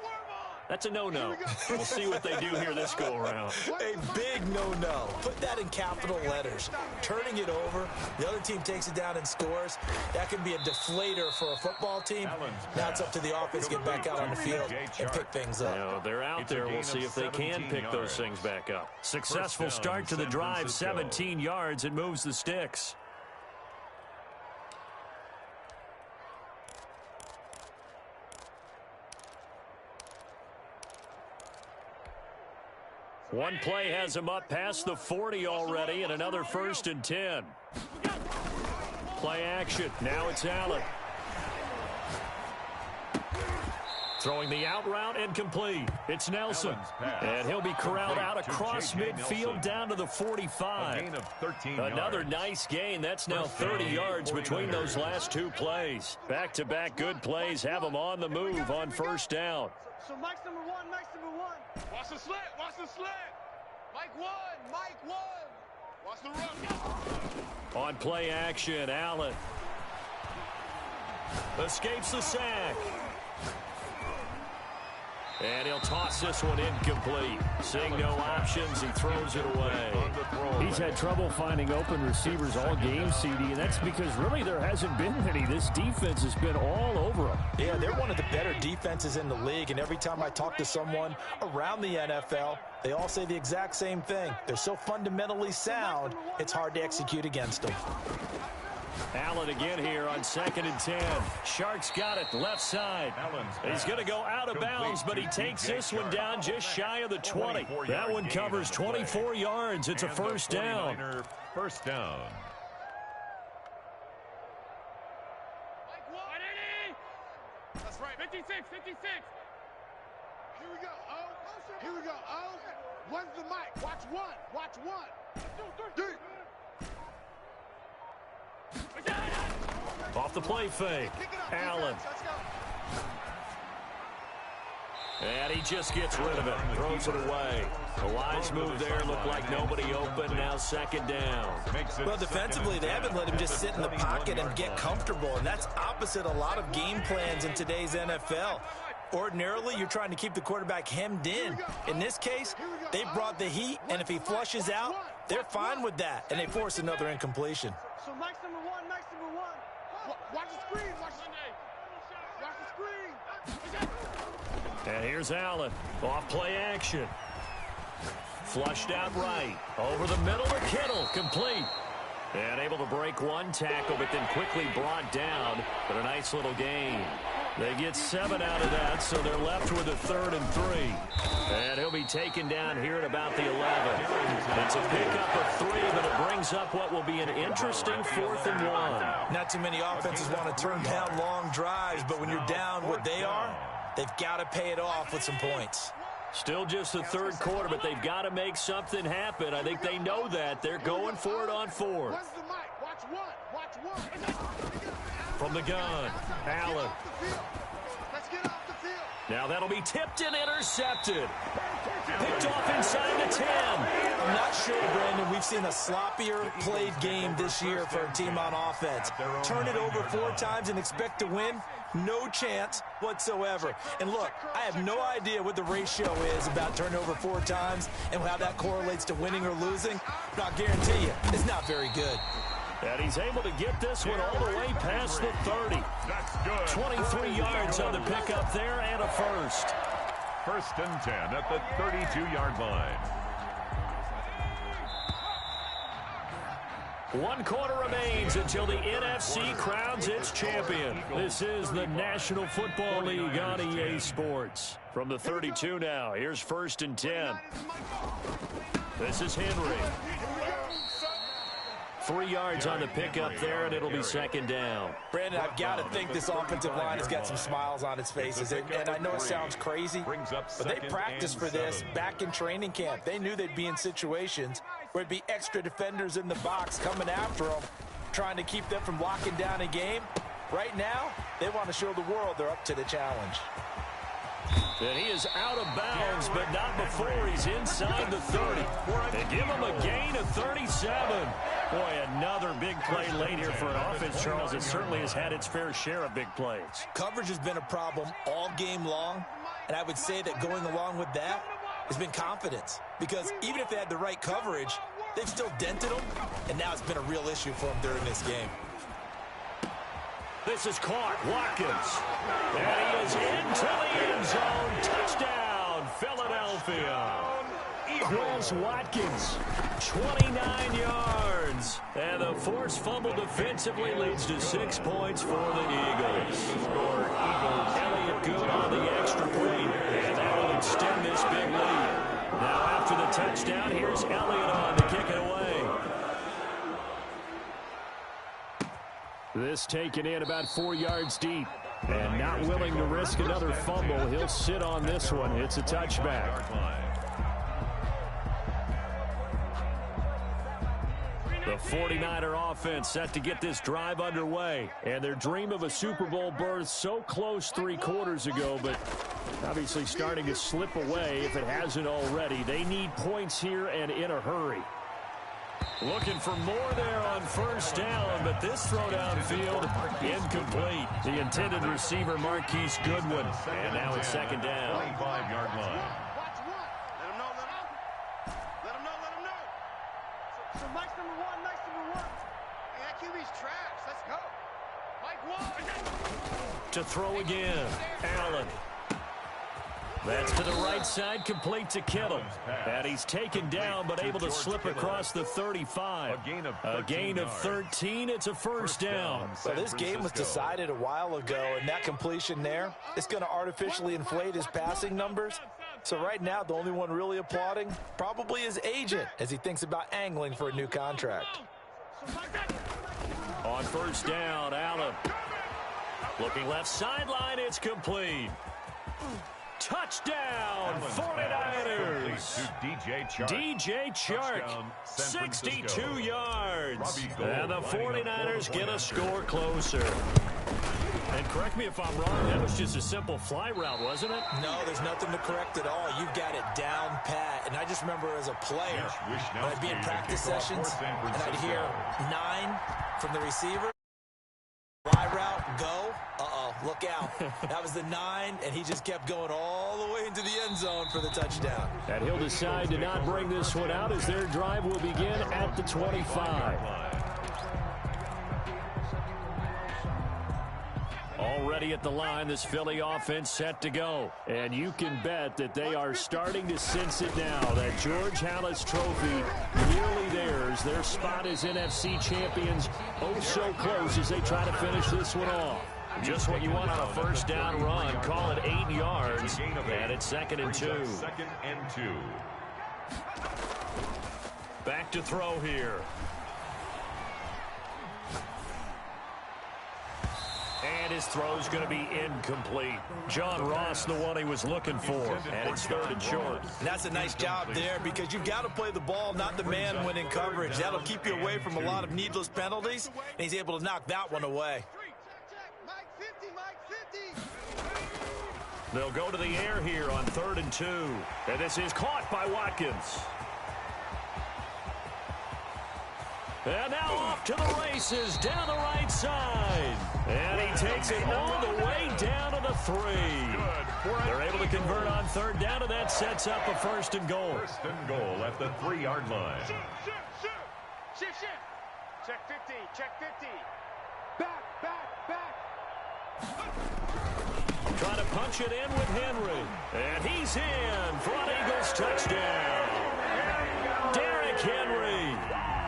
That's a no-no. We'll see what they do here this go-around. A big no-no. Put that in capital letters. Turning it over, the other team takes it down and scores. That can be a deflator for a football team. Now it's up to the offense to get back out on the field and pick things up. You know, they're out there. We'll see if they can pick those things back up. Successful start to the drive, 17 yards, and moves the sticks. One play has him up past the 40 already, and another 1st and 10. Play action. Now it's Allen. Throwing the out route and complete. It's Nelson. And he'll be corralled out across midfield down to the 45. Another nice gain. That's now 30 yards between those last two plays. Back-to-back good plays have them on the move on first down. So Mike's number one. Watch the slant. Mike one. Watch the run. On play action, Allen escapes the sack. And he'll toss this one incomplete. Seeing no options, he throws it away. He's had trouble finding open receivers all game, CD, and that's because really there hasn't been many. This defense has been all over him. Yeah, they're one of the better defenses in the league, and every time I talk to someone around the NFL, they all say the exact same thing. They're so fundamentally sound, it's hard to execute against them. Allen again here on 2nd and 10. Sharks got it left side. He's going to go out of bounds, but he takes this one down just shy of the 20. That one covers 24 yards. It's a first down. First down. That's right. 56. Here we go. When's the mic? Watch one. Deep. Off the play fake. Allen. And he just gets rid of it. Throws it away. A wise move there. Looked like nobody open. Now 2nd down. Well, defensively, they haven't let him just sit in the pocket and get comfortable. And that's opposite a lot of game plans in today's NFL. Ordinarily, you're trying to keep the quarterback hemmed in. In this case, they brought the heat, and if he flushes out, they're fine with that, and they force another incompletion. So Mike's number one. Watch the screen. Watch the screen. And here's Allen. Off play action. Flushed out right. Over the middle to Kittle. Complete. And able to break one tackle, but then quickly brought down. But a nice little gain. They get 7 out of that, so they're left with a 3rd and 3. And he'll be taken down here at about the 11. It's a pickup of 3, but it brings up what will be an interesting 4th and 1. Not too many offenses want to turn down long drives, but when you're down what they are, they've got to pay it off with some points. Still just the 3rd quarter, but they've got to make something happen. I think they know that. They're going for it on 4th. From the gun, Allen. Let's get off the Now that'll be tipped and intercepted. Picked off inside the 10. I'm not sure, Brandon, we've seen a sloppier played game this year for a team on offense. Turn it over 4 times and expect to win? No chance whatsoever. And look, I have no idea what the ratio is about turning over 4 times and how that correlates to winning or losing. But I'll guarantee you, it's not very good. And he's able to get this one all the way past the 30. 23 yards on the pickup there and a first. First and 10 at the 32-yard line. 1 quarter remains until the NFC crowns its champion. This is the National Football League on EA Sports. From the 32 now, here's first and 10. This is Henry. 3 yards on the pickup there, and it'll be second down. Brandon, I've got to think this offensive line has got some smiles on its faces. And I know it sounds crazy, but they practiced for this back in training camp. They knew they'd be in situations where it'd be extra defenders in the box coming after them, trying to keep them from locking down a game. Right now, they want to show the world they're up to the challenge. And he is out of bounds, but not before he's inside the 30. They give him a gain of 37. Boy, another big play late here for an offense, Charles. It certainly has had its fair share of big plays. Coverage has been a problem all game long, and I would say that going along with that has been confidence. Because even if they had the right coverage, they've still dented them, and now it's been a real issue for them during this game. This is caught. Watkins. And he is into the end zone. Touchdown, Philadelphia. Chris Watkins, 29 yards. And the forced fumble defensively leads to 6 points for the Eagles. Elliott good on the extra point. And that will extend this big lead. Now after the touchdown, here's Elliott on to kick it away. This taken in about 4 yards deep. And not willing to risk another fumble. He'll sit on this one. It's a touchback. The 49er offense set to get this drive underway. And their dream of a Super Bowl berth so close 3 quarters ago, but obviously starting to slip away if it hasn't already. They need points here and in a hurry. Looking for more there on first down, but this throw downfield incomplete. The intended receiver, Marquise Goodwin. And now it's second down. 25-yard line. Let him know. So Mike's number one. Hey, that QB's trash. Let's go. Mike 1. To throw again, Allen. That's to the right side, complete to Kittle. And he's taken down, but able to slip across the 35. A gain of 13. It's a first down. So this game was decided a while ago, and that completion there, it's going to artificially inflate his passing numbers. So right now, the only one really applauding probably his agent as he thinks about angling for a new contract. On first down, Allen. Looking left sideline, it's complete. Touchdown, 49ers. DJ Chark, 62 yards. And the 49ers get a score closer. And correct me if I'm wrong, that was just a simple fly route, wasn't it? No, there's nothing to correct at all. You've got it down pat. And I just remember as a player, when I'd be in practice sessions, and I'd hear 9 from the receiver. Fly route, go. Look out. That was the 9, and he just kept going all the way into the end zone for the touchdown. And he'll decide to not bring this one out as their drive will begin at the 25. Already at the line, this Philly offense set to go. And you can bet that they are starting to sense it now. That George Halas trophy nearly theirs. Their spot as NFC champions oh so close as they try to finish this one off. Just what you want on a first down run. Call it 8 yards. And it's second and 2. Back to throw here. And his throw's going to be incomplete. John Ross, the one he was looking for. And it's third and short. And that's a nice job there because you've got to play the ball, not the man when in coverage. That'll keep you away from a lot of needless penalties. And he's able to knock that one away. They'll go to the air here on 3rd and 2. And this is caught by Watkins. And now off to the races down the right side. And he takes it all the way down to the 3. They're able to convert on 3rd down, and that sets up a 1st and goal. 1st and goal at the 3-yard line. Shift. Check 50. Back. Trying to punch it in with Henry. And he's in for an Eagles touchdown. Derrick Henry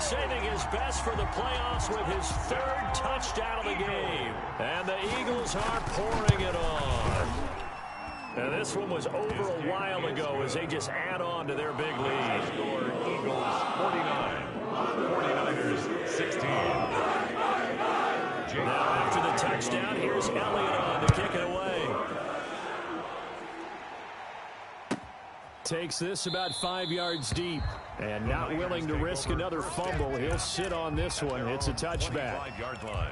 saving his best for the playoffs with his 3rd touchdown of the game. And the Eagles are pouring it on. And this one was over a while ago as they just add on to their big lead. Score Eagles 49, 49ers 16. Now after the touchdown, here's Elliott on to kick it away. Takes this about 5 yards deep. And not willing to risk another fumble. He'll sit on this one. It's a touchback. 25-yard line.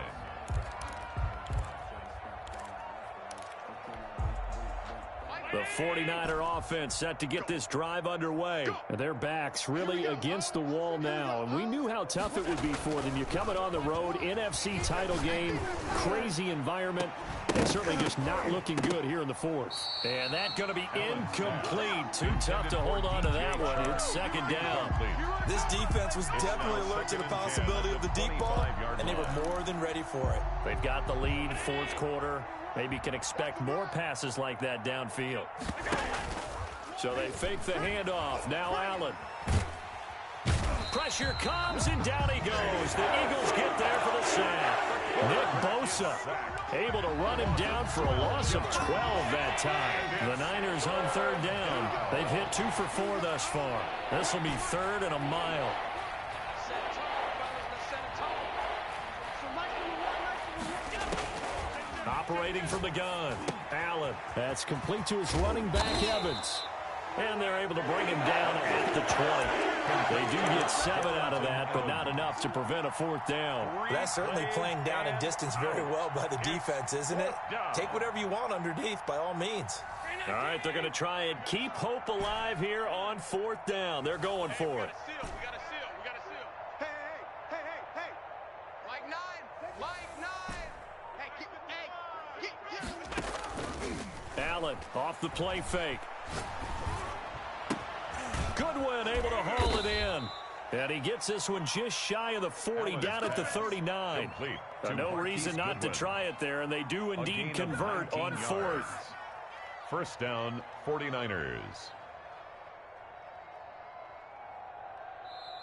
The 49er offense set to get this drive underway. Their backs really against the wall now, and we knew how tough it would be for them. You're coming on the road, NFC title game, crazy environment, and certainly just not looking good here in the 4th. And that's going to be incomplete. Too tough to hold on to that one. It's 2nd down. This defense was definitely alert to the possibility of the deep ball, and they were more than ready for it. They've got the lead, 4th quarter. Maybe can expect more passes like that downfield. So they fake the handoff. Now Allen. Pressure comes, and down he goes. The Eagles get there for the sack. Nick Bosa able to run him down for a loss of 12 that time. The Niners on 3rd down. They've hit 2 for 4 thus far. This will be 3rd and a mile. Operating from the gun, Allen. That's complete to his running back, Evans. And they're able to bring him down at the 20. They do get 7 out of that, but not enough to prevent a 4th down. That's certainly playing down in distance very well by the defense, isn't it? Take whatever you want underneath, by all means. All right, they're going to try and keep hope alive here on 4th down. They're going for it. We got a seal. Hey. Mike 9. Hey, keep Allen off the play fake. Goodwin able to haul it in. And he gets this one just shy of the 40, down at the 39. No reason not to try it there, and they do indeed convert on 4th. 1st down, 49ers.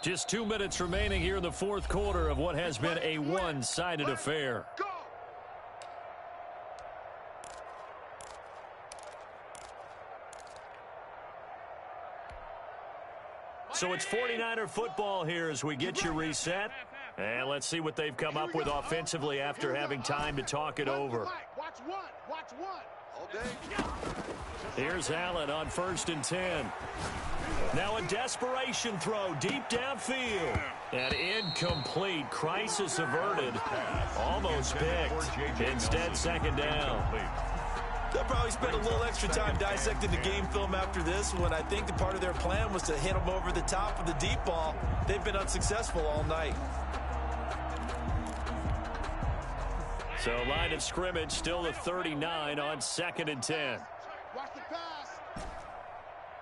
Just 2 minutes remaining here in the 4th quarter of what has been a one-sided affair. So it's 49er football here as we get you reset. And let's see what they've come up with offensively after having time to talk it over. Watch one. All day. Here's Allen on 1st and 10. Now a desperation throw deep downfield. And incomplete. Crisis averted. Almost picked. Instead, 2nd down. They'll probably spend a little extra time dissecting the game film after this one. I think the part of their plan was to hit them over the top of the deep ball. They've been unsuccessful all night. So line of scrimmage still the 39 on 2nd and 10. Watch the pass.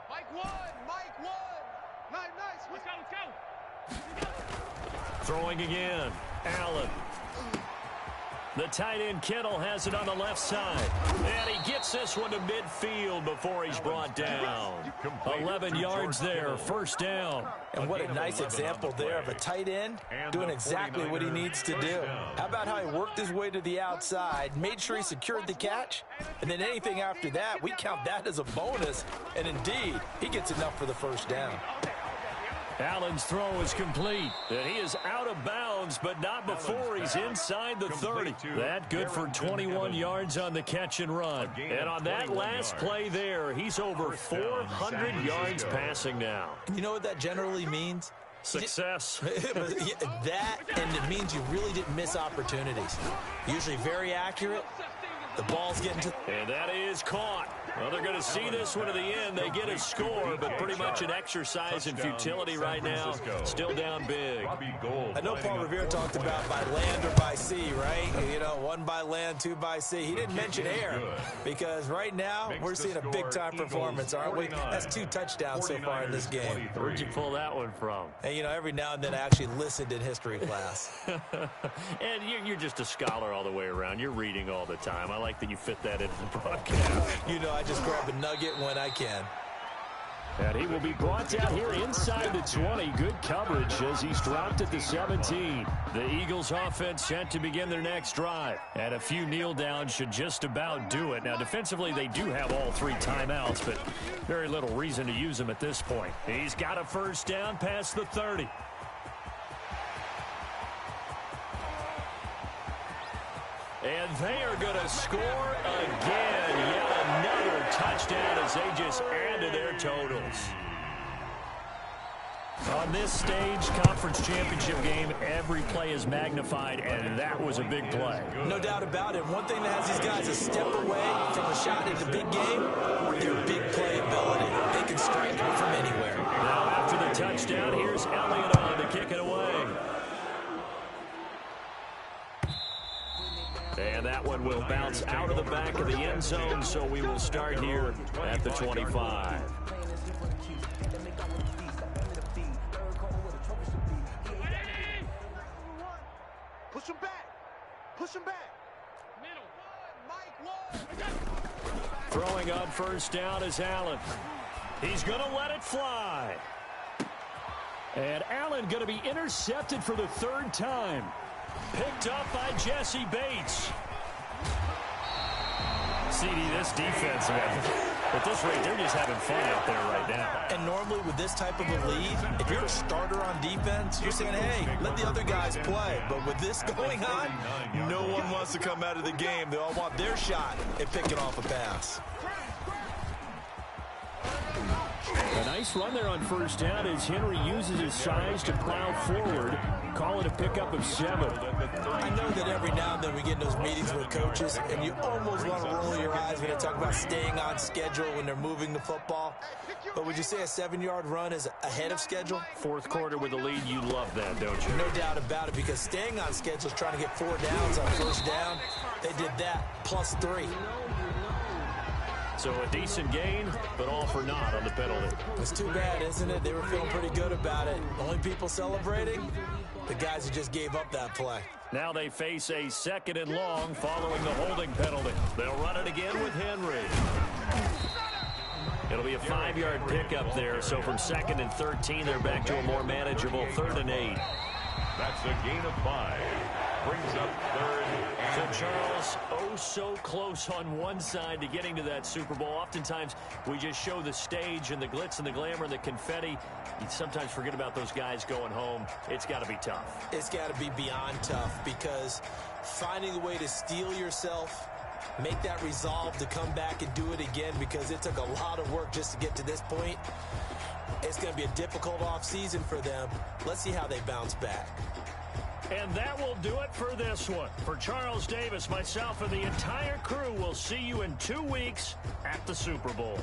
Mike 1. Nice. Let's go. Throwing again. Allen. The tight end Kittle has it on the left side. And he gets this one to midfield before he's brought down. 11 yards there, 1st down. And what a nice example there of a tight end doing exactly what he needs to do. How about how he worked his way to the outside, made sure he secured the catch, and then anything after that, we count that as a bonus. And indeed, he gets enough for the 1st down. Allen's throw is complete. And he is out of bounds, but not before he's inside the 30. That good for 21 yards on the catch and run. And on that last play there, he's over 400 yards passing now. You know what that generally means? Success. That, and it means you really didn't miss opportunities. Usually very accurate, The ball's getting to... And that is caught. Well, they're going to see this one to the end. They get a score, but pretty much an exercise in futility right now. Still down big. I know Paul Revere talked about by land or by sea, right? You know, 1 by land, 2 by sea. He didn't mention air because right now we're seeing a big-time performance, aren't we? That's 2 touchdowns so far in this game. Where'd you pull that one from? And, you know, every now and then I actually listened in history class. And you're just a scholar all the way around. You're reading all the time. I like that you fit that into the broadcast. You know, I just grab a nugget when I can. And he will be brought down here inside the 20. Good coverage as he's dropped at the 17. The Eagles offense set to begin their next drive. And a few kneel downs should just about do it. Now, defensively, they do have all 3 timeouts, but very little reason to use them at this point. He's got a first down past the 30. And they are going to score again. Yet another touchdown as they just add to their totals. On this stage, conference championship game, every play is magnified, and that was a big play. No doubt about it. One thing that has these guys a step away from a shot in the big game, their big play ability. They can strike from anywhere. Now after the touchdown, here's Elliott on to kick it away. And that one will bounce out of the back of the end zone, so we will start here at the 25. Push him back. Push him back. Throwing on first down is Allen. He's going to let it fly. And Allen going to be intercepted for the 3rd time. Picked up by Jesse Bates. CD, this defense, man, at this rate, they're just having fun out there right now. And normally with this type of a lead, if you're a starter on defense, you're saying, hey, let the other guys play. But with this going on, no one wants to come out of the game. They all want their shot at picking off a pass. A nice run there on first down as Henry uses his size to plow forward. Call it a pickup of 7. I know that every now and then we get in those meetings with coaches, and you almost want to roll your eyes when they talk about staying on schedule when they're moving the football. But would you say a 7-yard run is ahead of schedule? 4th quarter with the lead, you love that, don't you? No doubt about it, because staying on schedule is trying to get 4 downs on first down. They did that, plus 3. So a decent gain, but all for naught on the penalty. It's too bad, isn't it? They were feeling pretty good about it. Only people celebrating, the guys who just gave up that play. Now they face a 2nd and long following the holding penalty. They'll run it again with Henry. It'll be a 5-yard pickup there, so from 2nd and 13, they're back to a more manageable 3rd and 8. That's a gain of 5. Brings up 3rd and so Charles, oh so close on one side to getting to that Super Bowl. Oftentimes, we just show the stage and the glitz and the glamour and the confetti. You sometimes forget about those guys going home. It's got to be tough. It's got to be beyond tough, because finding a way to steel yourself, make that resolve to come back and do it again, because it took a lot of work just to get to this point. It's going to be a difficult offseason for them. Let's see how they bounce back. And that will do it for this one. For Charles Davis, myself, and the entire crew, we'll see you in 2 weeks at the Super Bowl.